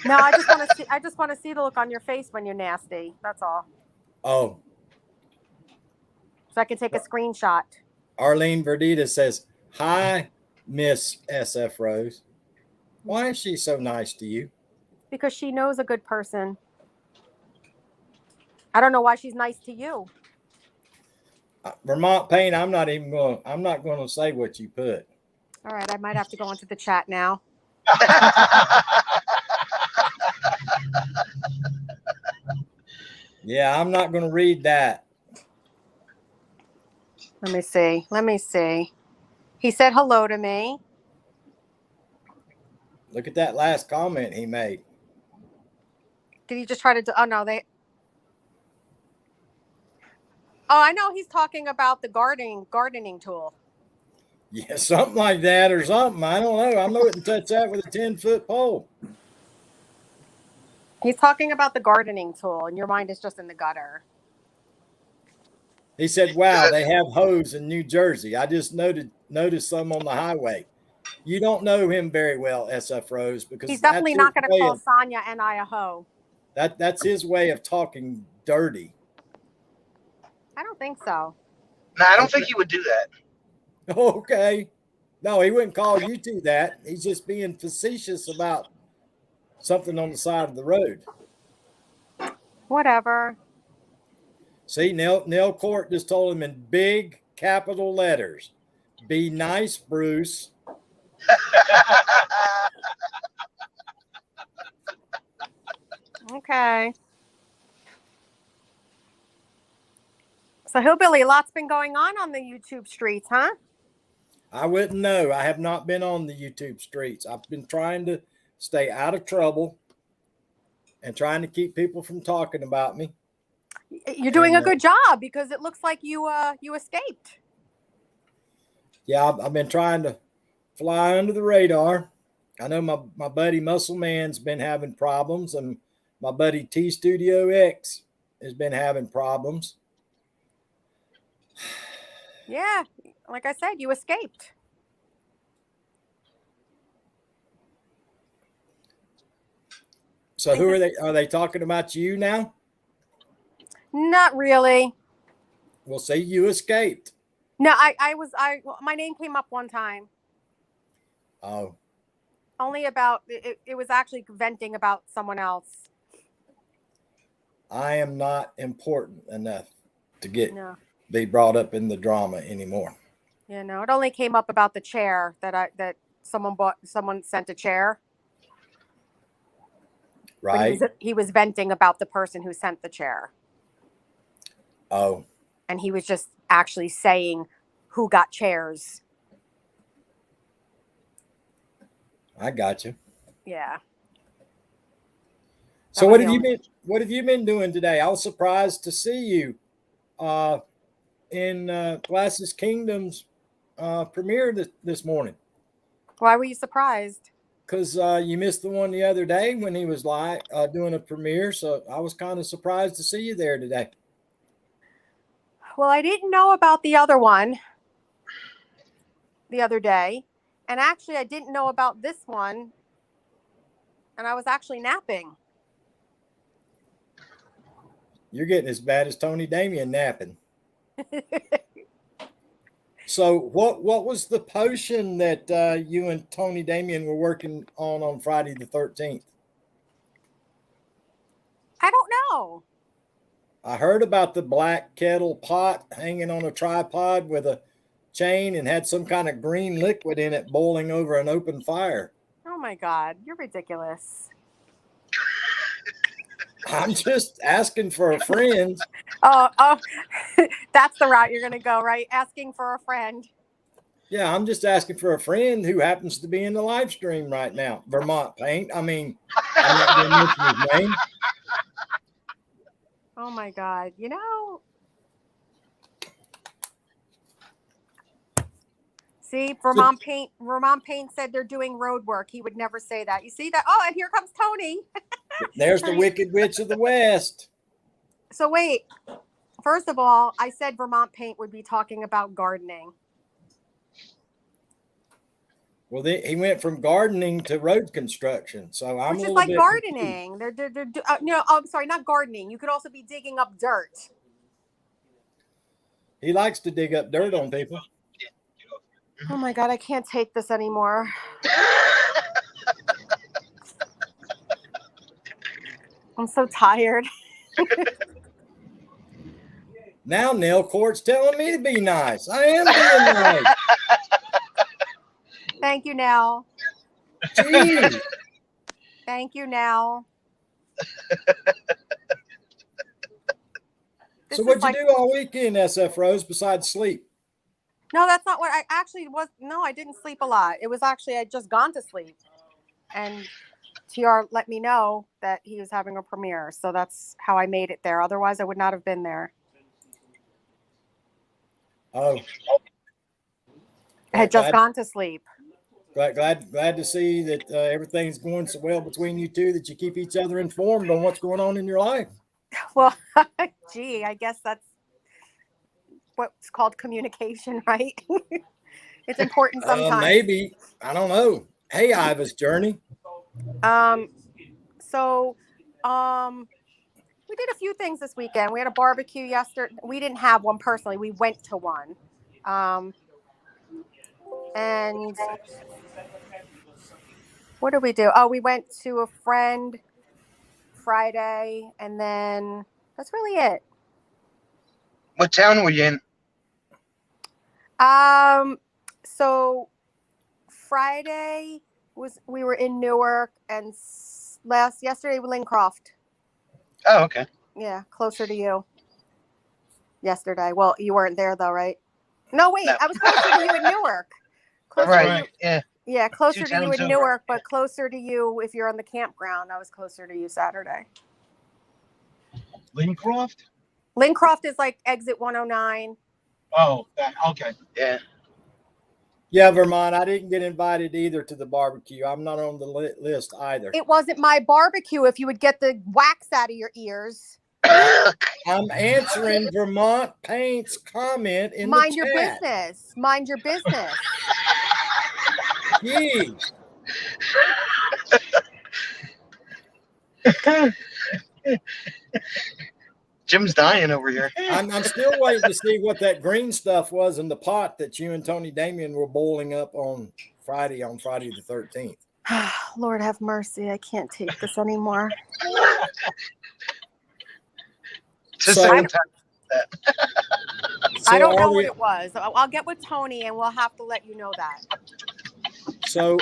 No, I just want to see. I just want to see the look on your face when you're nasty. That's all.
Oh,
So I can take a screenshot.
Arlene Verdita says, "Hi, Miss SF Rose. Why is she so nice to you?"
Because she knows a good person. I don't know why she's nice to you.
Vermont Payne, I'm not going to say what you put.
All right, I might have to go into the chat now.
Yeah, I'm not going to read that.
Let me see. Let me see. He said hello to me.
Look at that last comment he made.
Did he just try to do? Oh no, they. Oh, I know he's talking about the gardening tool.
Yeah, something like that or something. I don't know. I wouldn't touch that with a 10-foot pole.
He's talking about the gardening tool, and your mind is just in the gutter.
He said, "Wow, they have hoes in New Jersey. I just noticed some on the highway." You don't know him very well, SF Rose, because
He's definitely
that's
not
his
going to
way
call
of-
Sonia and I a hoe.
That's his way of talking dirty.
I don't think so.
No, I don't think he would do that.
Okay. No, he wouldn't call you two that. He's just being facetious about something on the side of the road.
Whatever.
See, Nell Court just told him in big capital letters, be nice, Bruce.
Okay. So Hillbilly, a lot's been going on the YouTube streets, huh?
I wouldn't know. I have not been on the YouTube streets. I've been trying to stay out of trouble and trying to keep people from talking about me.
You're doing a good job because it looks like you escaped.
Yeah, I've been trying to fly under the radar. I know my buddy Muscle Man's been having problems, and my buddy T Studio X has been having problems.
Yeah, like I said, you escaped.
So who are they? Are they talking about you now?
Not really.
Well, see, you escaped.
No, my name came up one time.
Oh,
Only about it was actually venting about someone else.
I am not important enough to be brought up in the drama anymore.
Yeah, no, it only came up about the chair that someone sent a chair.
Right.
But he was venting about the person who sent the chair.
Oh.
And he was just actually saying who got chairs.
I got you.
Yeah.
So what have you been doing today? I was surprised to see you in Glasses Kingdom's premiere this morning.
Why were you surprised?
Because you missed the one the other day when he was live doing a premiere. So I was kind of surprised to see you there today.
Well, I didn't know about the other one the other day. And actually, I didn't know about this one. And I was actually napping.
You're getting as bad as Tony Damien napping. So what was the potion that you and Tony Damien were working on Friday the 13th?
I don't know.
I heard about the black kettle pot hanging on a tripod with a chain and had some kind of green liquid in it boiling over an open fire.
Oh my God, you're ridiculous.
I'm just asking for a friend.
Oh, that's the route you're going to go, right? Asking for a friend.
Yeah, I'm just asking for a friend who happens to be in the live stream right now. Vermont Paint. I mean, I'm not going to mention his name.
Oh my God. You know, see, Vermont Paint said they're doing road work. He would never say that. You see that? Oh, and here comes Tony.
There's the Wicked Witch of the West.
So wait, first of all, I said Vermont Paint would be talking about gardening.
Well, he went from gardening to road construction. So I'm
which
a
is
little
like
bit
gardening. No, I'm sorry, not gardening. You could also be digging up dirt.
He likes to dig up dirt on people.
Oh my God, I can't take this anymore. I'm so tired.
Now Nell Court's telling me to be nice. I am being nice.
Thank you, Nell.
Gee.
Thank you, Nell.
So what'd you do all weekend, SF Rose, besides sleep?
No, that's not what I actually was. No, I didn't sleep a lot. It was actually, I'd just gone to sleep. And TR let me know that he was having a premiere. So that's how I made it there. Otherwise, I would not have been there.
Oh.
I had just gone to sleep.
Glad to see that everything's going so well between you two that you keep each other informed on what's going on in your life.
Well, gee, I guess that's what's called communication, right? It's important sometimes.
Maybe. I don't know. Hey, Iva's Journey.
We did a few things this weekend. We had a barbecue yesterday. We didn't have one personally. We went to one. And what did we do? Oh, we went to a friend Friday, and then that's really it.
What town were you in?
So Friday we were in Newark, and yesterday we were in Lincroft.
Oh, okay.
Yeah, closer to you. Yesterday. Well, you weren't there though, right? No, wait.
No.
I was closer to you in Newark. Closer
Right.
to you.
Yeah.
Yeah, closer to you
towns
in
over.
Newark, but closer to you if you're on the campground. I was closer to you Saturday.
Lincroft?
Lincroft is like exit 109.
Oh, okay.
Yeah.
Yeah, Vermont. I didn't get invited either to the barbecue. I'm not on the list either.
It wasn't my barbecue if you would get the wax out of your ears.
I'm answering Vermont Paint's comment in
Mind
the
your
chat.
business. Mind your business.
Jeez.
Jim's dying over here.
I'm still waiting to see what that green stuff was in the pot that you and Tony Damien were boiling up on Friday the 13th.
Lord have mercy. I can't take this anymore.
Just
So-
second time.
I don't
are
know
we-
what it was. I'll get with Tony and we'll have to let you know that.
So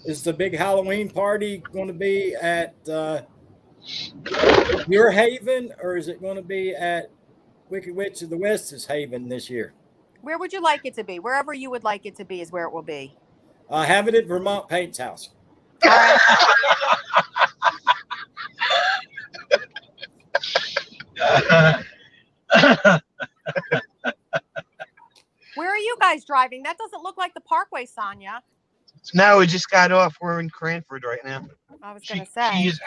is the big Halloween party going to be at your Haven, or is it going to be at Wicked Witch of the West's Haven this year?
Where would you like it to be? Wherever you would like it to be is where it will be.
Have it at Vermont Paint's house.
All right. Where are you guys driving? That doesn't look like the Parkway, Sonia.
No, we just got off. We're in Cranford right now.
I was
She,
going to say.
she's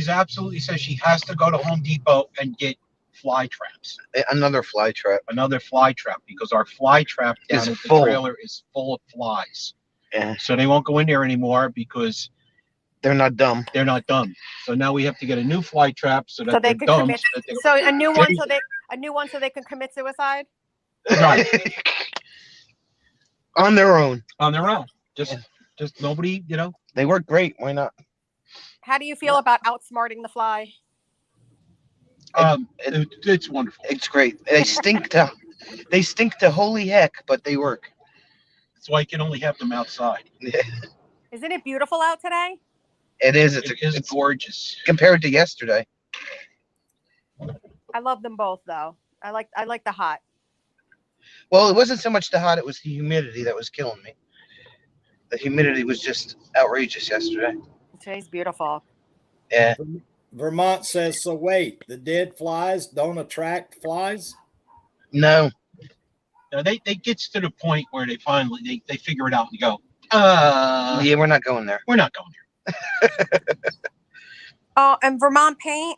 absolutely says she has to go to Home Depot and get fly traps.
Another fly trap.
Another fly trap, because our fly trap down
Is
at the
full.
trailer is full of flies.
Yeah.
So they won't go in there anymore because
They're not dumb.
they're not dumb. So now we have to get a new fly trap so that
So they
they're
could
dumb.
commit.
So that they,
So a new one, so they can commit suicide.
Right.
On their own.
On their own. Just nobody,
They work great. Why not?
How do you feel about outsmarting the fly?
It's wonderful.
It's great. They stink to holy heck, but they work.
That's why you can only have them outside.
Isn't it beautiful out today?
It is.
It is gorgeous.
Compared to yesterday.
I love them both, though. I like the hot.
Well, it wasn't so much the hot, it was the humidity that was killing me. The humidity was just outrageous yesterday.
Today's beautiful.
Yeah.
Vermont says, so wait, the dead flies don't attract flies?
No.
They get to the point where they finally they figure it out and go,
Yeah, we're not going there.
we're not going there.
Oh, and Vermont Paint.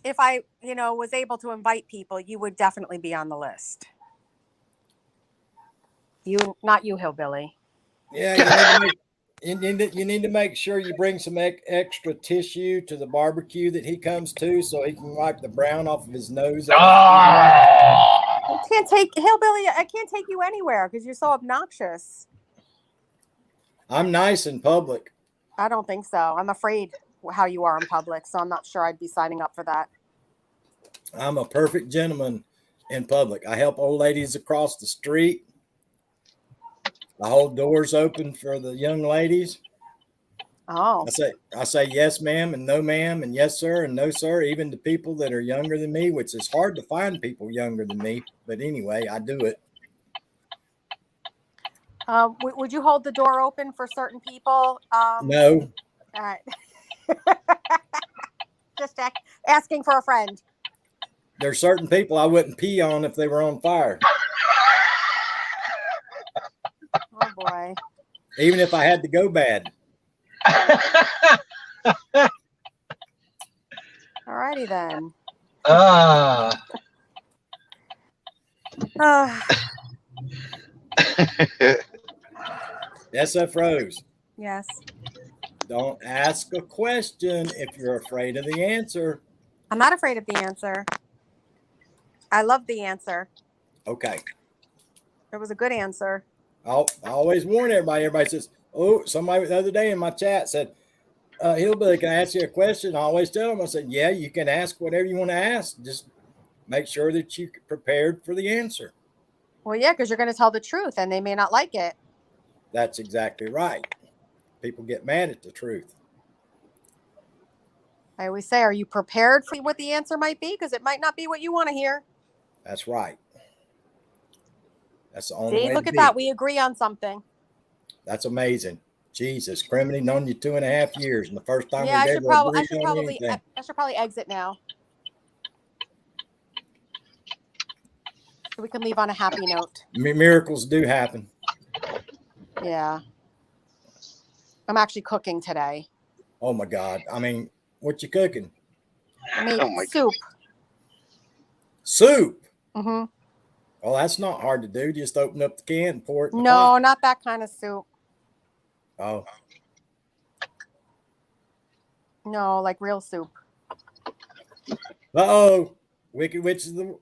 If I, was able to invite people, you would definitely be on the list. Not you, Hillbilly.
Yeah, you need to make sure you bring some extra tissue to the barbecue that he comes to so he can wipe the brown off of his nose.
I can't take Hillbilly. I can't take you anywhere because you're so obnoxious.
I'm nice in public.
I don't think so. I'm afraid how you are in public, so I'm not sure I'd be signing up for that.
I'm a perfect gentleman in public. I help old ladies across the street. I hold doors open for the young ladies.
Oh,
I say yes, ma'am, and no, ma'am, and yes, sir, and no, sir, even to people that are younger than me, which is hard to find people younger than me. But anyway, I do it.
would you hold the door open for certain people?
No,
All right. Just asking for a friend.
there's certain people I wouldn't pee on if they were on fire,
Oh boy.
even if I had to go bad.
Alrighty then.
SF Rose.
Yes.
Don't ask a question if you're afraid of the answer.
I'm not afraid of the answer. I love the answer.
Okay.
It was a good answer.
I always warn everybody. Everybody says, oh, somebody the other day in my chat said, Hillbilly, can I ask you a question? I always tell them, I said, yeah, you can ask whatever you want to ask. Just make sure that you're prepared for the answer.
Well, yeah, because you're going to tell the truth and they may not like it.
That's exactly right. People get mad at the truth.
I always say, are you prepared for what the answer might be? Because it might not be what you want to hear.
That's right. That's the only
See,
way
look
to
at
be.
that. We agree on something.
That's amazing. Jesus, Criminy, known you 2.5 years, and the first time
Yeah, I
we've
should
ever
probably,
agreed on anything.
I should probably exit now. So we can leave on a happy note.
Miracles do happen.
Yeah. I'm actually cooking today.
Oh my God. I mean, what you cooking?
I made
Oh, my
soup.
Soup.
Mm-hmm.
Well, that's not hard to do. Just open up the can and pour it in the
No,
pot.
not that kind of soup.
Oh,
No, like real soup.
uh-oh. Wicked Witch of the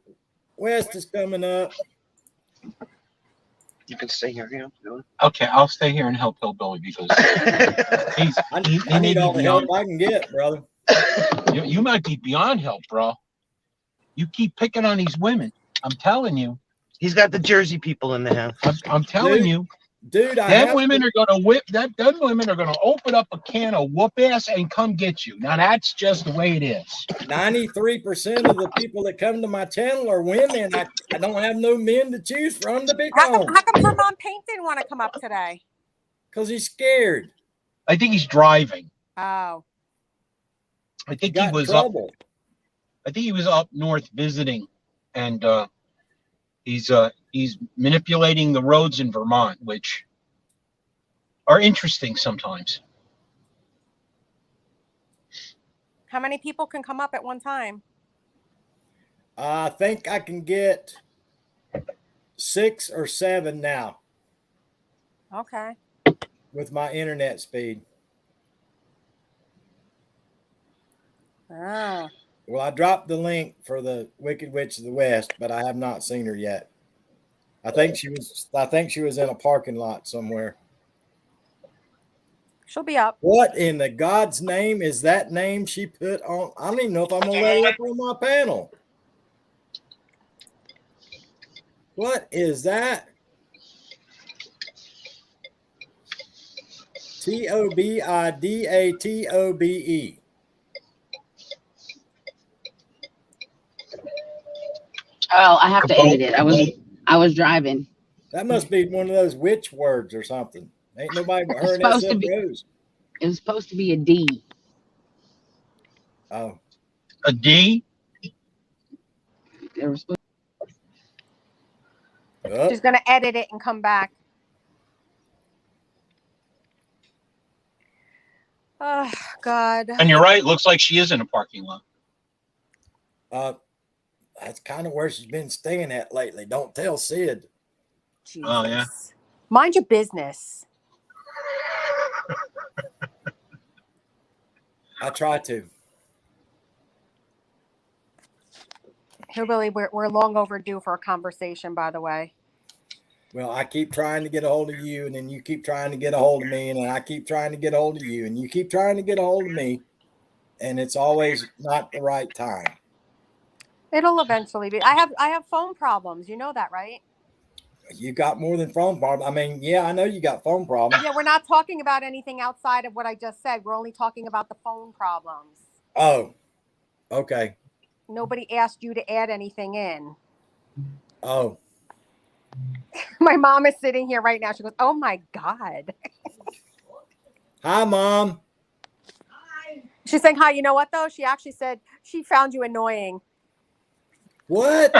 West is coming up.
You can stay here. Yeah.
Okay, I'll stay here and help Hillbilly because he's
I
he may
need
be
all the help
beyond.
I can get, brother.
You might be beyond help, bro. You keep picking on these women. I'm telling you.
He's got the Jersey people in the house.
I'm telling
Dude,
you.
Dude, I
Them
have
women
to,
are gonna whip that. Them women are gonna open up a can of whoop ass and come get you. Now that's just the way it is.
93% of the people that come to my channel are women. I don't have no men to choose from to pick
How
on
come Vermont Paint didn't want to come up today?
because he's scared.
I think he's driving.
Oh.
I
He
think he
got in
was up.
trouble.
I think he was up north visiting, and he's manipulating the roads in Vermont, which are interesting sometimes.
How many people can come up at one time?
I think I can get 6 or 7 now
Okay.
with my internet speed.
Ah.
Well, I dropped the link for the Wicked Witch of the West, but I have not seen her yet. I think she was in a parking lot somewhere.
She'll be up.
What in the God's name is that name she put on? I don't even know if I'm gonna let her up on my panel. What is that? TOBIDATOBE.
Oh, I have to edit it. I was driving.
That must be one of those witch words or something. Ain't nobody but her and
supposed to
SF
be.
Rose.
It was supposed to be a D.
Oh,
A D.
They were supposed
oh,
She's going to edit it and come back. Oh, God.
And you're right. Looks like she is in a parking lot.
that's kind of where she's been staying at lately. Don't tell Sid.
Jesus.
Oh, yeah.
Mind your business.
I try to.
Hillbilly, we're long overdue for a conversation, by the way.
Well, I keep trying to get a hold of you, and then you keep trying to get a hold of me, and then I keep trying to get a hold of you, and you keep trying to get a hold of me, and it's always not the right time.
It'll eventually be. I have phone problems. You know that, right?
You got more than phone problems. I mean, yeah, I know you got phone problems.
Yeah, we're not talking about anything outside of what I just said. We're only talking about the phone problems.
Oh, okay.
Nobody asked you to add anything in.
Oh,
My mom is sitting here right now. She goes, "Oh my God."
hi, Mom.
She's saying hi. You know what though? She actually said she found you annoying.
What?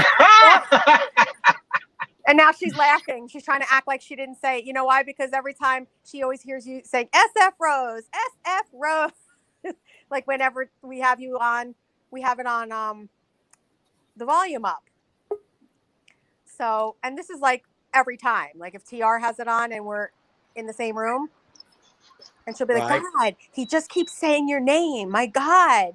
And now she's laughing. She's trying to act like she didn't say it. You know why? Because every time she always hears you saying SF Rose, SF Rose. Like whenever we have you on, we have it on the volume up. So, and this is like every time. Like if TR has it on and we're in the same room, And she'll be like,
Right.
God, he just keeps saying your name. My God.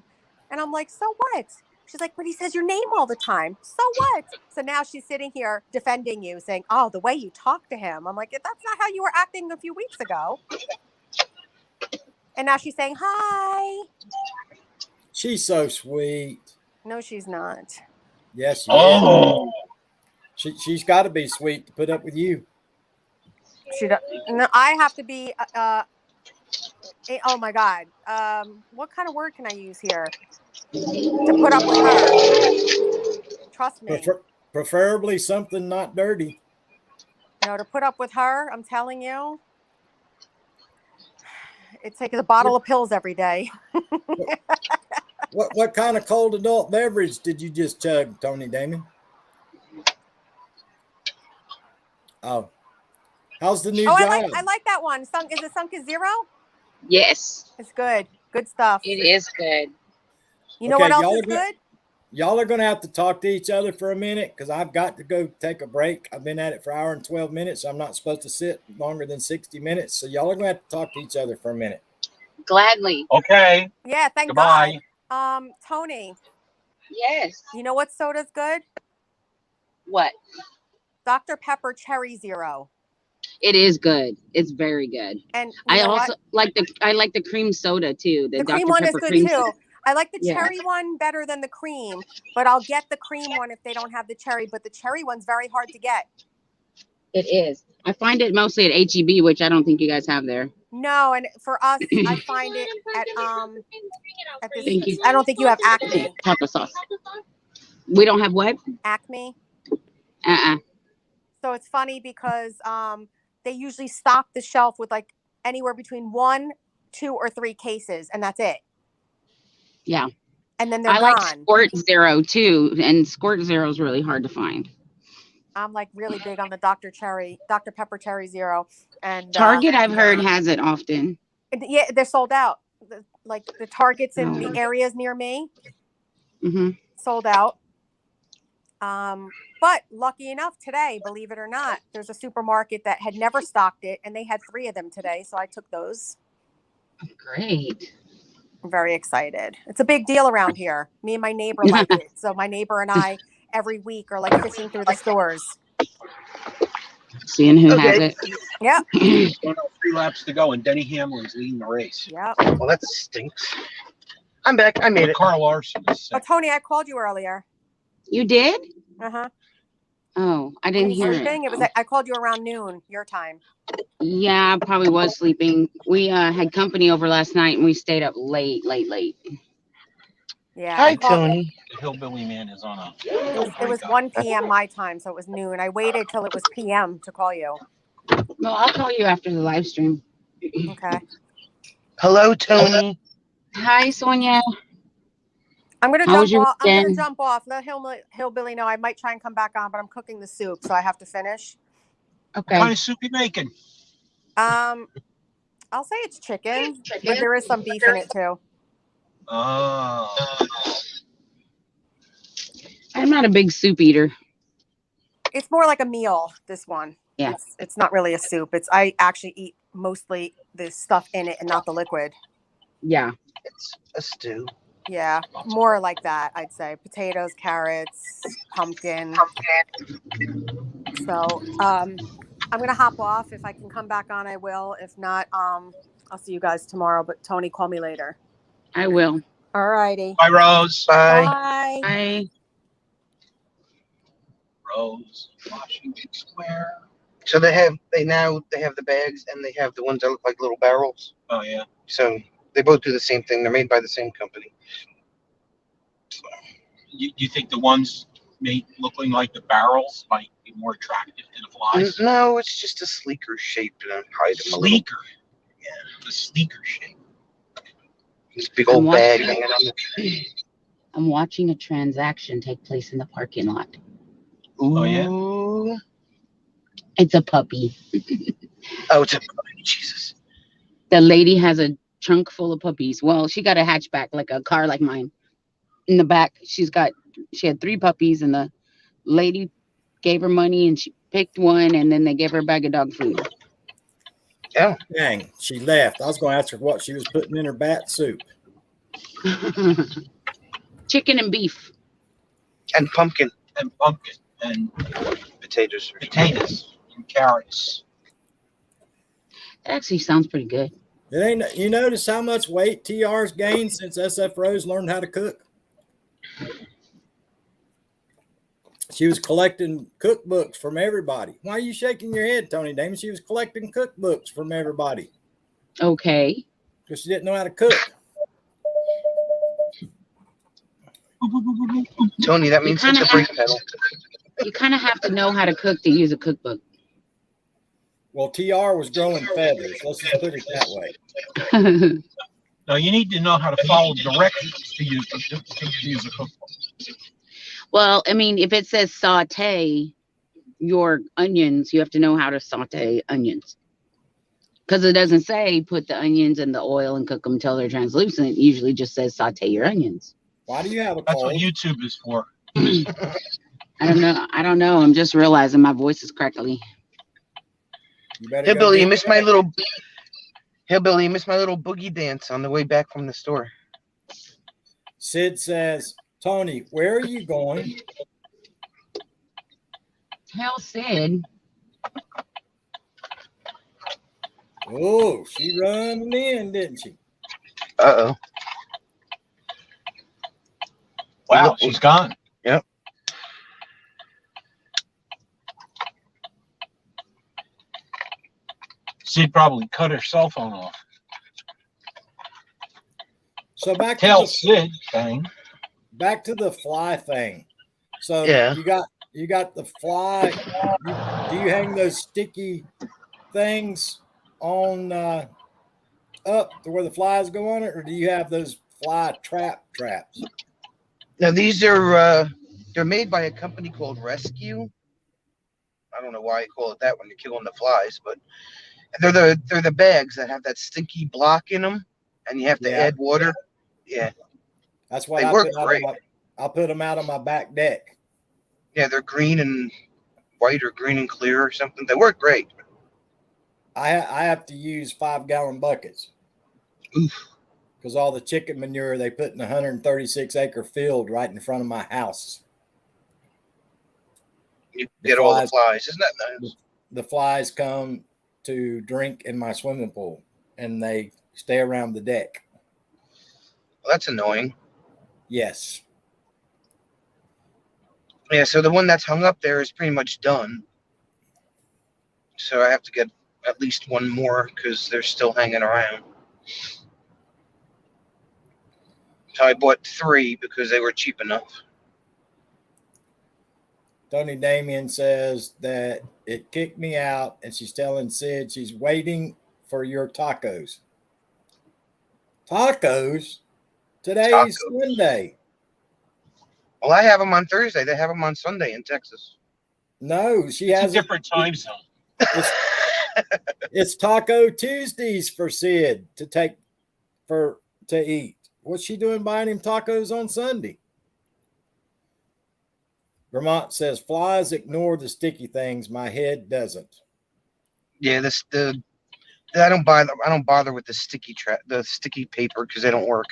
And I'm like, so what? She's like, but he says your name all the time. So what? So now she's sitting here defending you, saying, oh, the way you talk to him. I'm like, that's not how you were acting a few weeks ago. And now she's saying, hi.
She's so sweet.
No, she's not.
Yes, she is.
Oh,
She's got to be sweet to put up with you.
No, I have to be, oh my God. What kind of word can I use here? To put up with her. Trust me.
Preferably something not dirty.
No, to put up with her, I'm telling you, it takes a bottle of pills every day.
What kind of cold adult beverage did you just chug, Tony Damon? Oh, how's the new
Oh,
job?
I like that one. Is it Sunken Zero?
Yes,
It's good. Good stuff.
it is good.
You know
Okay,
what else
y'all
is
are
good?
Y'all are going to have to talk to each other for a minute because I've got to go take a break. I've been at it for an hour and 12 minutes. So I'm not supposed to sit longer than 60 minutes. So y'all are going to have to talk to each other for a minute.
Gladly.
okay.
Yeah, thank
Goodbye.
God. Tony,
Yes.
you know what soda's good?
What?
Dr. Pepper Cherry Zero.
It is good. It's very good.
And you
I
know
also
what?
like the cream soda too.
The
Dr.
cream one is
Pepper
good
cream
too.
soda.
I like the
Yeah.
cherry one better than the cream, but I'll get the cream one if they don't have the cherry. But the cherry one's very hard to get.
It is. I find it mostly at HEB, which I don't think you guys have there.
No, and for us, I find it at this.
Thank you.
I don't think you have Acme.
Taco sauce. We don't have what?
Acme.
Uh-uh.
So it's funny because they usually stock the shelf with like anywhere between 1, 2, or 3 cases, and that's it.
Yeah.
And then they're
I like
gone.
Squirt Zero too, and Squirt Zero is really hard to find.
I'm like really big on the Dr. Pepper Cherry Zero, and
Target, I've heard, has it often.
yeah, they're sold out. Like the Targets in the areas near me, sold out. But lucky enough today, believe it or not, there's a supermarket that had never stocked it, and they had 3 of them today, so I took those.
Great.
I'm very excited. It's a big deal around here. Me and my neighbor like it. So my neighbor and I every week are like fishing through the stores.
Seeing who has it.
Yep.
3 laps to go, and Denny Hamlin's leading the race.
Yep.
Well, that stinks. I'm back. I made it.
Carl Larson is
Oh,
second.
Tony, I called you earlier.
You did?
Uh-huh.
Oh, I didn't hear
Sleeping?
it.
It was I called you around noon, your time.
Yeah, I probably was sleeping. We had company over last night, and we stayed up late.
Yeah.
Hi,
I called-
Tony.
The Hillbilly Man is on a.
It was 1 p.m. my time, so it was noon. I waited till it was p.m. to call you.
No, I'll call you after the live stream.
Okay.
Hello, Tony.
Hi, Sonia.
I'm gonna
How was
jump
your
off. I'm gonna
weekend?
jump off. Let Hillbilly know I might try and come back on, but I'm cooking the soup, so I have to finish.
What kind
Okay.
of soup you making?
I'll say it's chicken, but there is some beef in it too.
Oh.
I'm not a big soup eater.
It's more like a meal, this one.
Yeah.
It's not really a soup. I actually eat mostly the stuff in it and not the liquid.
Yeah.
It's a stew.
Yeah, more like that, I'd say. Potatoes, carrots, pumpkin. So I'm gonna hop off. If I can come back on, I will. If not, I'll see you guys tomorrow. But Tony, call me later.
I will.
All righty.
Bye, Rose.
Bye.
Bye.
Bye.
Rose, Washington Square.
So they have the bags and they have the ones that look like little barrels.
Oh, yeah.
So they both do the same thing. They're made by the same company.
You think the ones made looking like the barrels might be more attractive to the flies?
No, it's just a sleeker shape and hide them a little.
Sleeker. Yeah, the sleeker shape.
This big old
I'm
bag
watching-
hanging on the.
I'm watching a transaction take place in the parking lot.
Oh, yeah?
Ooh.
It's a puppy.
Oh, it's a Jesus.
The lady has a trunk full of puppies. Well, she got a hatchback, like a car like mine. In the back, she had 3 puppies, and the lady gave her money, and she picked one, and then they gave her a bag of dog food.
Yeah.
Dang, she left. I was going to ask her what she was putting in her bat soup.
Chicken and beef.
And pumpkin
and pumpkin and
potatoes.
potatoes and carrots.
That actually sounds pretty good.
It ain't. You notice how much weight TR's gained since SF Rose learned how to cook? She was collecting cookbooks from everybody. Why are you shaking your head, Tony Damon? She was collecting cookbooks from everybody
Okay.
because she didn't know how to cook.
Tony, that means hit
kinda
the brake pedal.
You kind of have to know how to cook to use a cookbook.
Well, TR was growing feathers. Let's just put it that way.
No, you need to know how to follow directions to use a cookbook.
Well, I mean, if it says saute your onions, you have to know how to saute onions. Because it doesn't say put the onions in the oil and cook them until they're translucent. It usually just says saute your onions.
Why do you have a
That's
cold?
what YouTube is for.
I don't know. I'm just realizing my voice is crackly.
You better
Hillbilly,
go
you
get
missed my little Hillbilly, you missed my little boogie dance on the way back from the store.
Sid says, Tony, where are you going?
Tell Sid.
Oh, she running in, didn't she?
Uh-oh.
Wow, she's gone.
Yep.
She'd probably cut her cell phone off.
So back
Tell
to
Sid thing.
the fly thing. So
Yeah.
you got the fly. Do you hang those sticky things on up to where the flies go on it, or do you have those fly traps?
Now these are they're made by a company called Rescue. I don't know why you call it that when you're killing the flies, but they're the bags that have that stinky block in them, and you have to add water. Yeah,
That's what
They
I
work
put out
great.
I put them out on my back deck.
yeah, they're green and white or green and clear or something. They work great.
I have to use 5-gallon buckets. Because all the chicken manure they put in a 136-acre field right in front of my house.
You get all the flies. Isn't that nice?
The flies come to drink in my swimming pool, and they stay around the deck.
Well, that's annoying.
Yes.
Yeah, so the one that's hung up there is pretty much done. So I have to get at least one more because they're still hanging around. So I bought 3 because they were cheap enough.
Tony Damien says that it kicked me out, and she's telling Sid she's waiting for your tacos. Tacos? Today's Sunday.
Well, I have them on Thursday. They have them on Sunday in Texas.
No, she
It's a
has
different time zone.
It's Taco Tuesdays for Sid to eat. What's she doing buying him tacos on Sunday? Vermont says flies ignore the sticky things. My head doesn't.
Yeah, I don't bother with the sticky paper because they don't work.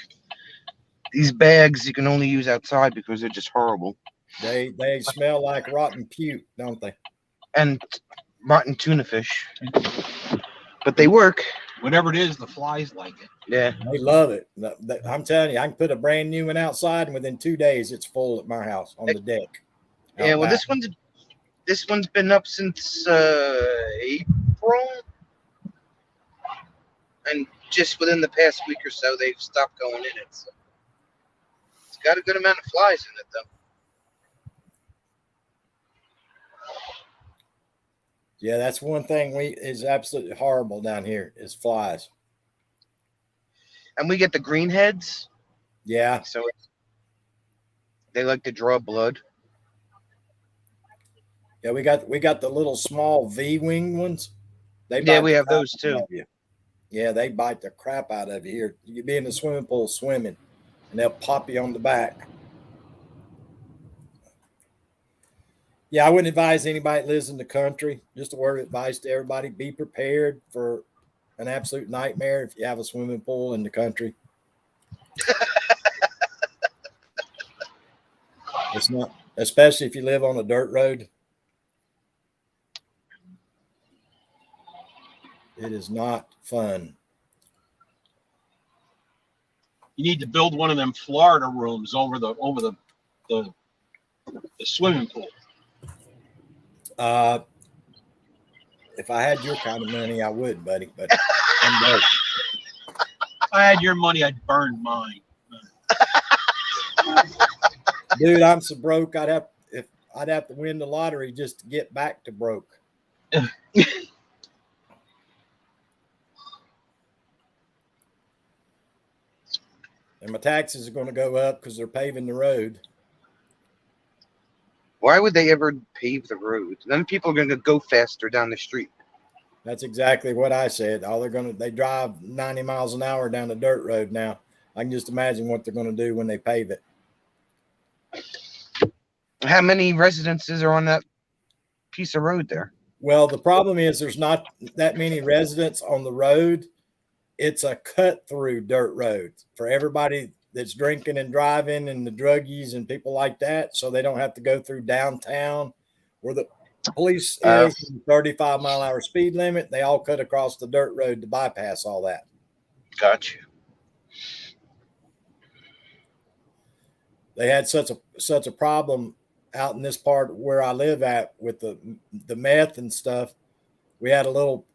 These bags you can only use outside because they're just horrible.
They smell like rotten puke, don't they?
And rotten tuna fish. But they work.
Whatever it is, the flies like it.
Yeah.
They love it. I'm telling you, I can put a brand new one outside, and within 2 days, it's full at my house on the deck.
Yeah, well,
back.
this one's been up since April, and just within the past week or so, they've stopped going in it. So it's got a good amount of flies in it, though.
Yeah, that's one thing is absolutely horrible down here is flies.
And we get the greenheads,
Yeah,
so they like to draw blood.
yeah, we got the little small V-wing ones.
Yeah,
bite
we
the
have
crap
those too.
out of you. Yeah, they bite the crap out of you here. You could be in the swimming pool swimming, and they'll pop you on the back. Yeah, I wouldn't advise anybody that lives in the country. Just a word of advice to everybody: be prepared for an absolute nightmare if you have a swimming pool in the country. It's not, especially if you live on a dirt road. It is not fun.
You need to build one of them Florida rooms over the swimming pool.
If I had your kind of money, I would, buddy. But I'm broke.
If I had your money, I'd burn mine.
Dude, I'm so broke. I'd have to win the lottery just to get back to broke. And my taxes are going to go up because they're paving the road.
Why would they ever pave the road? Then people are going to go faster down the street.
That's exactly what I said. They drive 90 miles an hour down the dirt road now. I can just imagine what they're going to do when they pave it.
How many residences are on that piece of road there?
Well, the problem is there's not that many residents on the road. It's a cut-through dirt road for everybody that's drinking and driving and the druggies and people like that, so they don't have to go through downtown where the police is 35-mile-an-hour speed limit. They all cut across the dirt road to bypass all that.
Gotcha.
They had such a problem out in this part where I live at with the meth and stuff. We had a little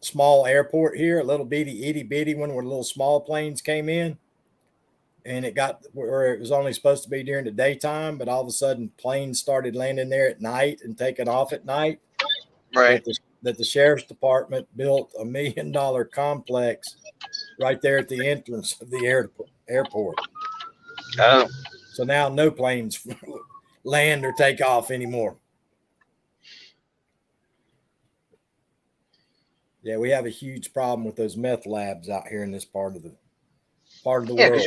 small airport here, a little itty bitty one where little small planes came in, and it got where it was only supposed to be during the daytime, but all of a sudden planes started landing there at night and taking off at night.
Right.
That the sheriff's department built $1 million complex right there at the entrance of the airport.
Oh.
So now no planes land or take off anymore. Yeah, we have a huge problem with those meth labs out here in this part of the world.
Because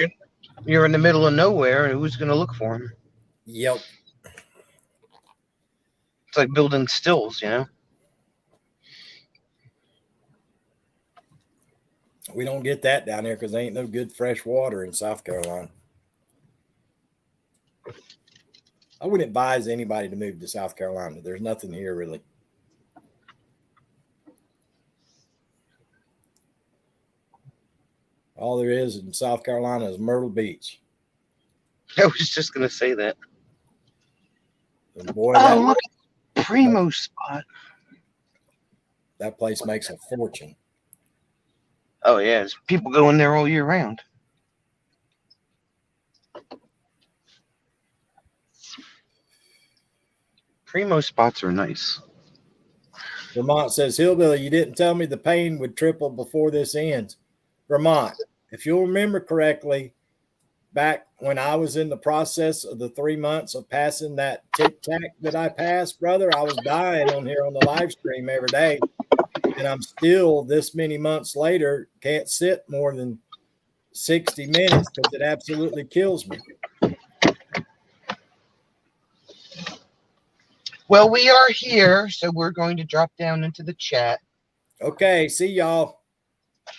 you're in the middle of nowhere, and who's going to look for them?
Yep.
It's like building stills, you know?
We don't get that down here because there ain't no good fresh water in South Carolina. I wouldn't advise anybody to move to South Carolina. There's nothing here really. All there is in South Carolina is Myrtle Beach.
I was just going to say that.
And boy,
Look at Primo Spot.
That place makes a fortune.
Oh, yeah. People go in there all year round. Primo Spots are nice.
Vermont says, Hillbilly, you didn't tell me the pain would triple before this ends. Vermont, if you'll remember correctly, back when I was in the process of the 3 months of passing that Tic Tac that I passed, brother, I was dying on here on the live stream every day. And I'm still, this many months later, can't sit more than 60 minutes because it absolutely kills me.
Well, we are here, so we're going to drop down into the chat.
Okay, see y'all.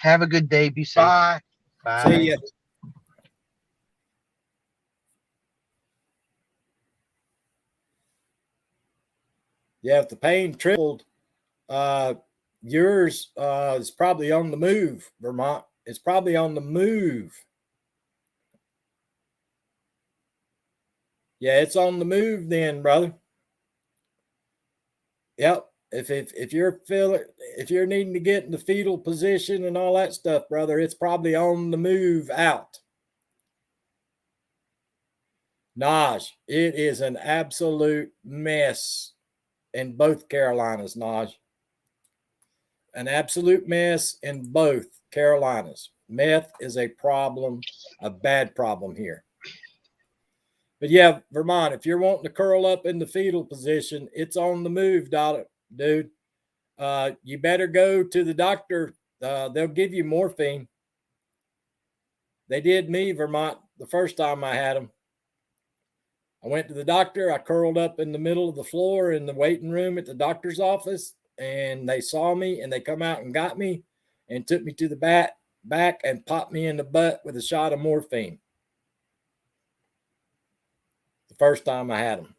Have a good day. Be safe.
Bye.
Bye.
See ya. Yeah, if the pain tripled, yours is probably on the move, Vermont. It's probably on the move. Yeah, it's on the move then, brother. Yep. If you're needing to get in the fetal position and all that stuff, brother, it's probably on the move out. Naj, it is an absolute mess in both Carolinas, Naj. An absolute mess in both Carolinas. Meth is a problem, a bad problem here. But yeah, Vermont, if you're wanting to curl up in the fetal position, it's on the move, dude. You better go to the doctor. They'll give you morphine. They did me, Vermont, the first time I had them. I went to the doctor. I curled up in the middle of the floor in the waiting room at the doctor's office, and they saw me, and they come out and got me, and took me to the back and popped me in the butt with a shot of morphine. The first time I had them.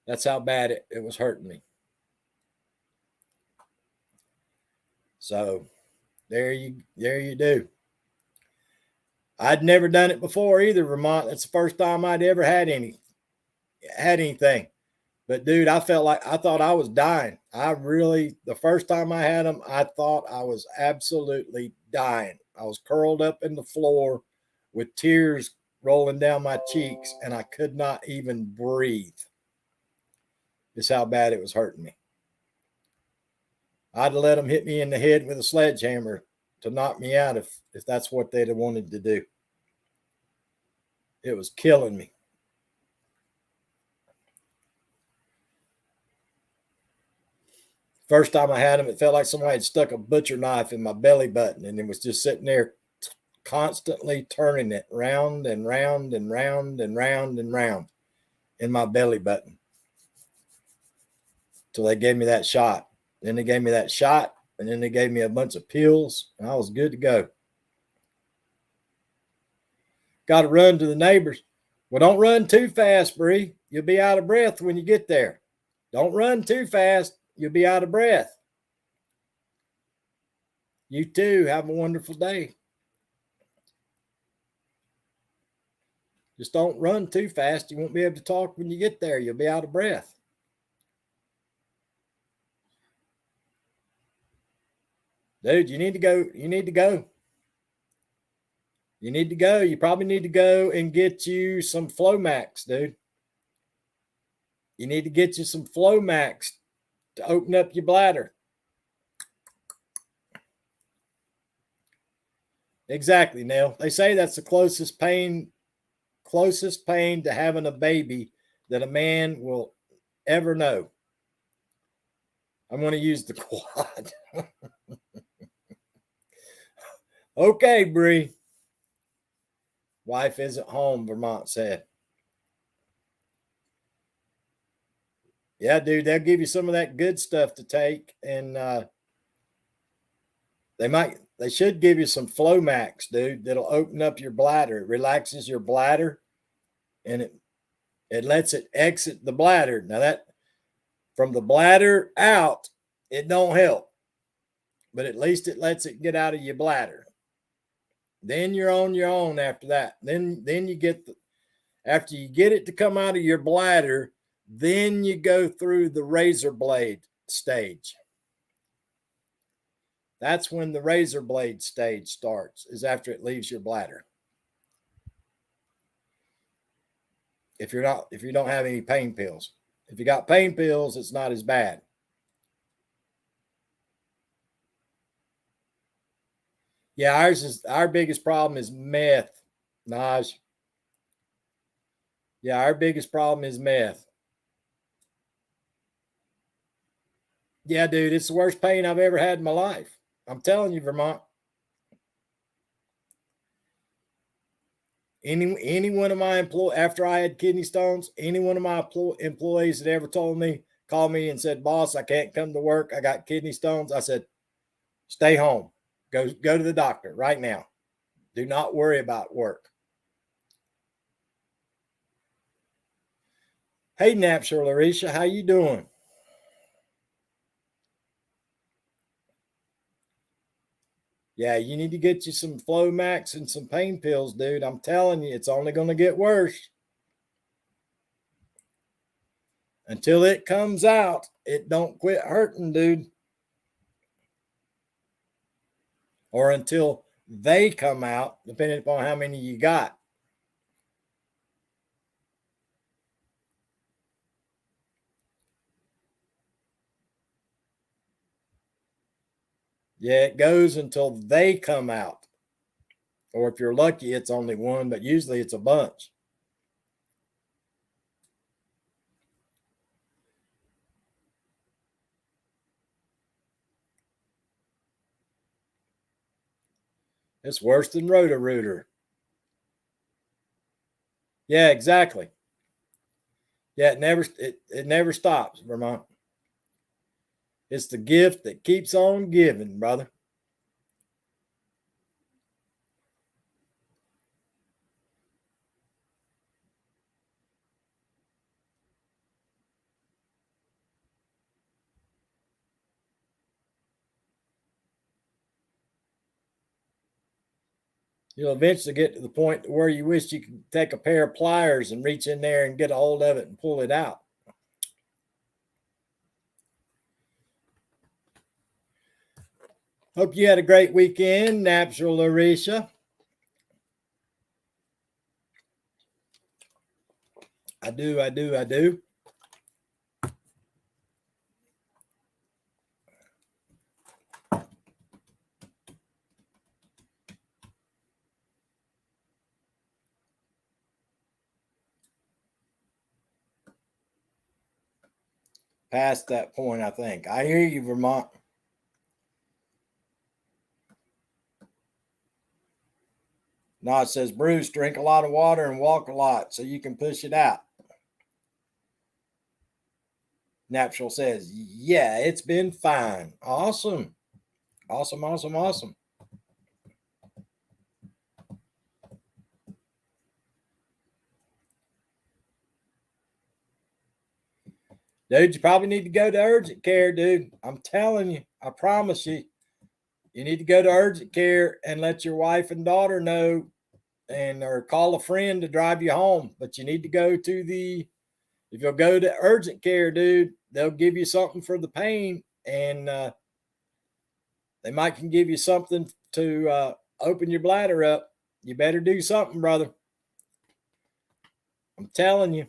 That's how bad it was hurting me. So there you do. I'd never done it before either, Vermont. That's the first time I'd ever had anything. But dude, I thought I was dying. The first time I had them, I thought I was absolutely dying. I was curled up in the floor with tears rolling down my cheeks, and I could not even breathe. Just how bad it was hurting me. I'd let them hit me in the head with a sledgehammer to knock me out if that's what they'd have wanted to do. It was killing me. First time I had them, it felt like somebody had stuck a butcher knife in my belly button, and it was just sitting there constantly turning it round and round and round and round and round in my belly button till they gave me that shot. Then they gave me that shot, and then they gave me a bunch of pills, and I was good to go. Got to run to the neighbors. Well, don't run too fast, Bree. You'll be out of breath when you get there. Don't run too fast. You'll be out of breath. You too. Have a wonderful day. Just don't run too fast. You won't be able to talk when you get there. You'll be out of breath. Dude, you need to go. You need to go. You need to go. You probably need to go and get you some Flomax, dude. You need to get you some Flomax to open up your bladder. Exactly, Neil. They say that's the closest pain to having a baby that a man will ever know. I'm going to use the quad. Okay, Bree. Wife isn't home, Vermont said. Yeah, dude, they'll give you some of that good stuff to take, and they should give you some Flomax, dude, that'll open up your bladder. It relaxes your bladder, and it lets it exit the bladder. Now that from the bladder out, it don't help, but at least it lets it get out of your bladder. Then you're on your own after that. Then you get after you get it to come out of your bladder, then you go through the razor blade stage. That's when the razor blade stage starts, is after it leaves your bladder. If you don't have any pain pills. If you got pain pills, it's not as bad. Yeah, our biggest problem is meth, Naj. Yeah, our biggest problem is meth. Yeah, dude, it's the worst pain I've ever had in my life. I'm telling you, Vermont. Any one of my employees, after I had kidney stones, any one of my employees that ever called me and said, boss, I can't come to work. I got kidney stones. I said, stay home. Go to the doctor right now. Do not worry about work. Hey, Napster Larisha, how you doing? Yeah, you need to get you some Flomax and some pain pills, dude. I'm telling you, it's only going to get worse. Until it comes out, it don't quit hurting, dude. Or until they come out, depending upon how many you got. Yeah, it goes until they come out. Or if you're lucky, it's only one, but usually it's a bunch. It's worse than Roto-Rooter. Yeah, exactly. Yeah, it never stops, Vermont. It's the gift that keeps on giving, brother. You'll eventually get to the point where you wish you could take a pair of pliers and reach in there and get a hold of it and pull it out. Hope you had a great weekend, Natural Larisha. I do. Past that point, I think. I hear you, Vermont. No, it says, Bruce, drink a lot of water and walk a lot so you can push it out. Natural says, yeah, it's been fine. Awesome. Awesome. Dude, you probably need to go to urgent care, dude. I'm telling you, I promise you. You need to go to urgent care and let your wife and daughter know, and or call a friend to drive you home. But you need to go to if you'll go to urgent care, dude, they'll give you something for the pain, and they might can give you something to open your bladder up. You better do something, brother. I'm telling you.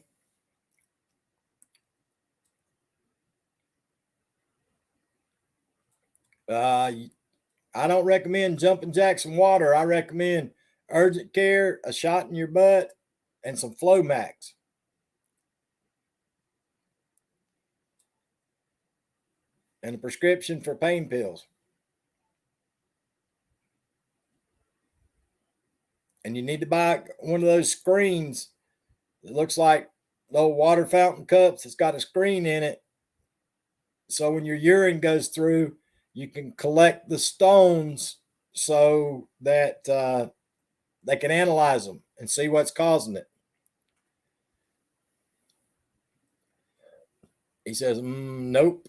I don't recommend jumping jacks in water. I recommend urgent care, a shot in your butt, and some Flomax. And a prescription for pain pills. And you need to buy one of those screens that looks like little water fountain cups. It's got a screen in it. So when your urine goes through, you can collect the stones so that they can analyze them and see what's causing it. He says, nope.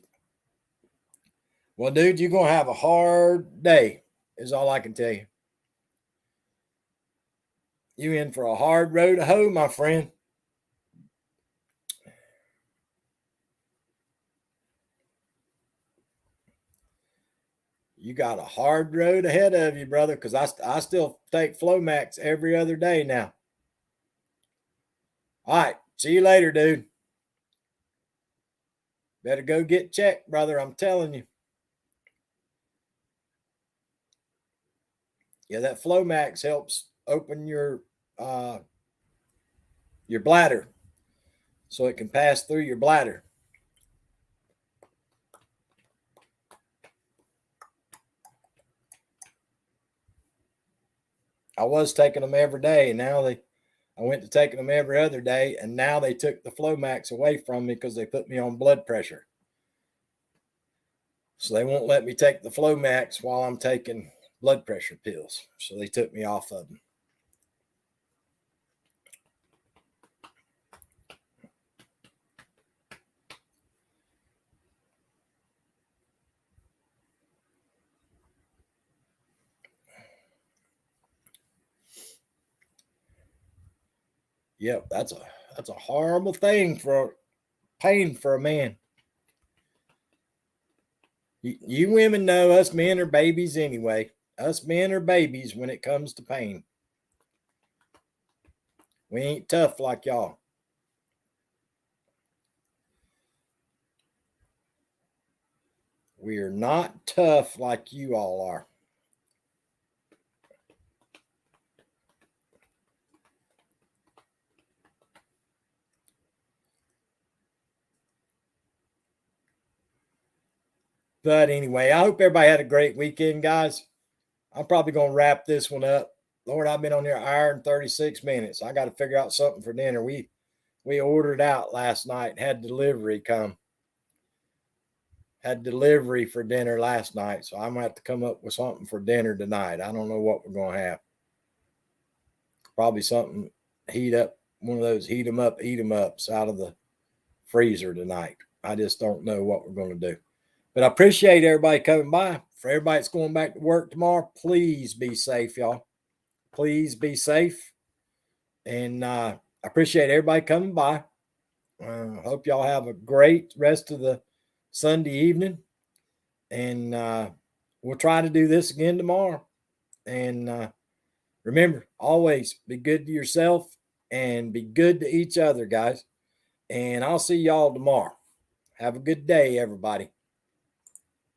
Well, dude, you're going to have a hard day, is all I can tell you. You in for a hard road to hoe, my friend. You got a hard road ahead of you, brother, because I still take Flomax every other day now. All right. See you later, dude. Better go get checked, brother. I'm telling you. Yeah, that Flomax helps open your bladder so it can pass through your bladder. I was taking them every day, and now I went to taking them every other day, and now they took the Flomax away from me because they put me on blood pressure. So they won't let me take the Flomax while I'm taking blood pressure pills. So they took me off of them. Yep, that's a horrible thing for pain for a man. You women know us men are babies anyway. Us men are babies when it comes to pain. We ain't tough like y'all. We are not tough like you all are. But anyway, I hope everybody had a great weekend, guys. I'm probably going to wrap this one up. Lord, I've been on here an hour and 36 minutes. I got to figure out something for dinner. We ordered out last night, had delivery come. had delivery for dinner last night, so I'm gonna have to come up with something for dinner tonight. I don't know what we're gonna have. Probably something heat up, one of those heat 'em up, eat 'em ups out of the freezer tonight. I just don't know what we're gonna do. But I appreciate everybody coming by. For everybody that's going back to work tomorrow, please be safe, y'all. Please be safe. And I appreciate everybody coming by. Hope y'all have a great rest of the Sunday evening. And we'll try to do this again tomorrow. And remember, always be good to yourself and be good to each other, guys. And I'll see y'all tomorrow. Have a good day, everybody.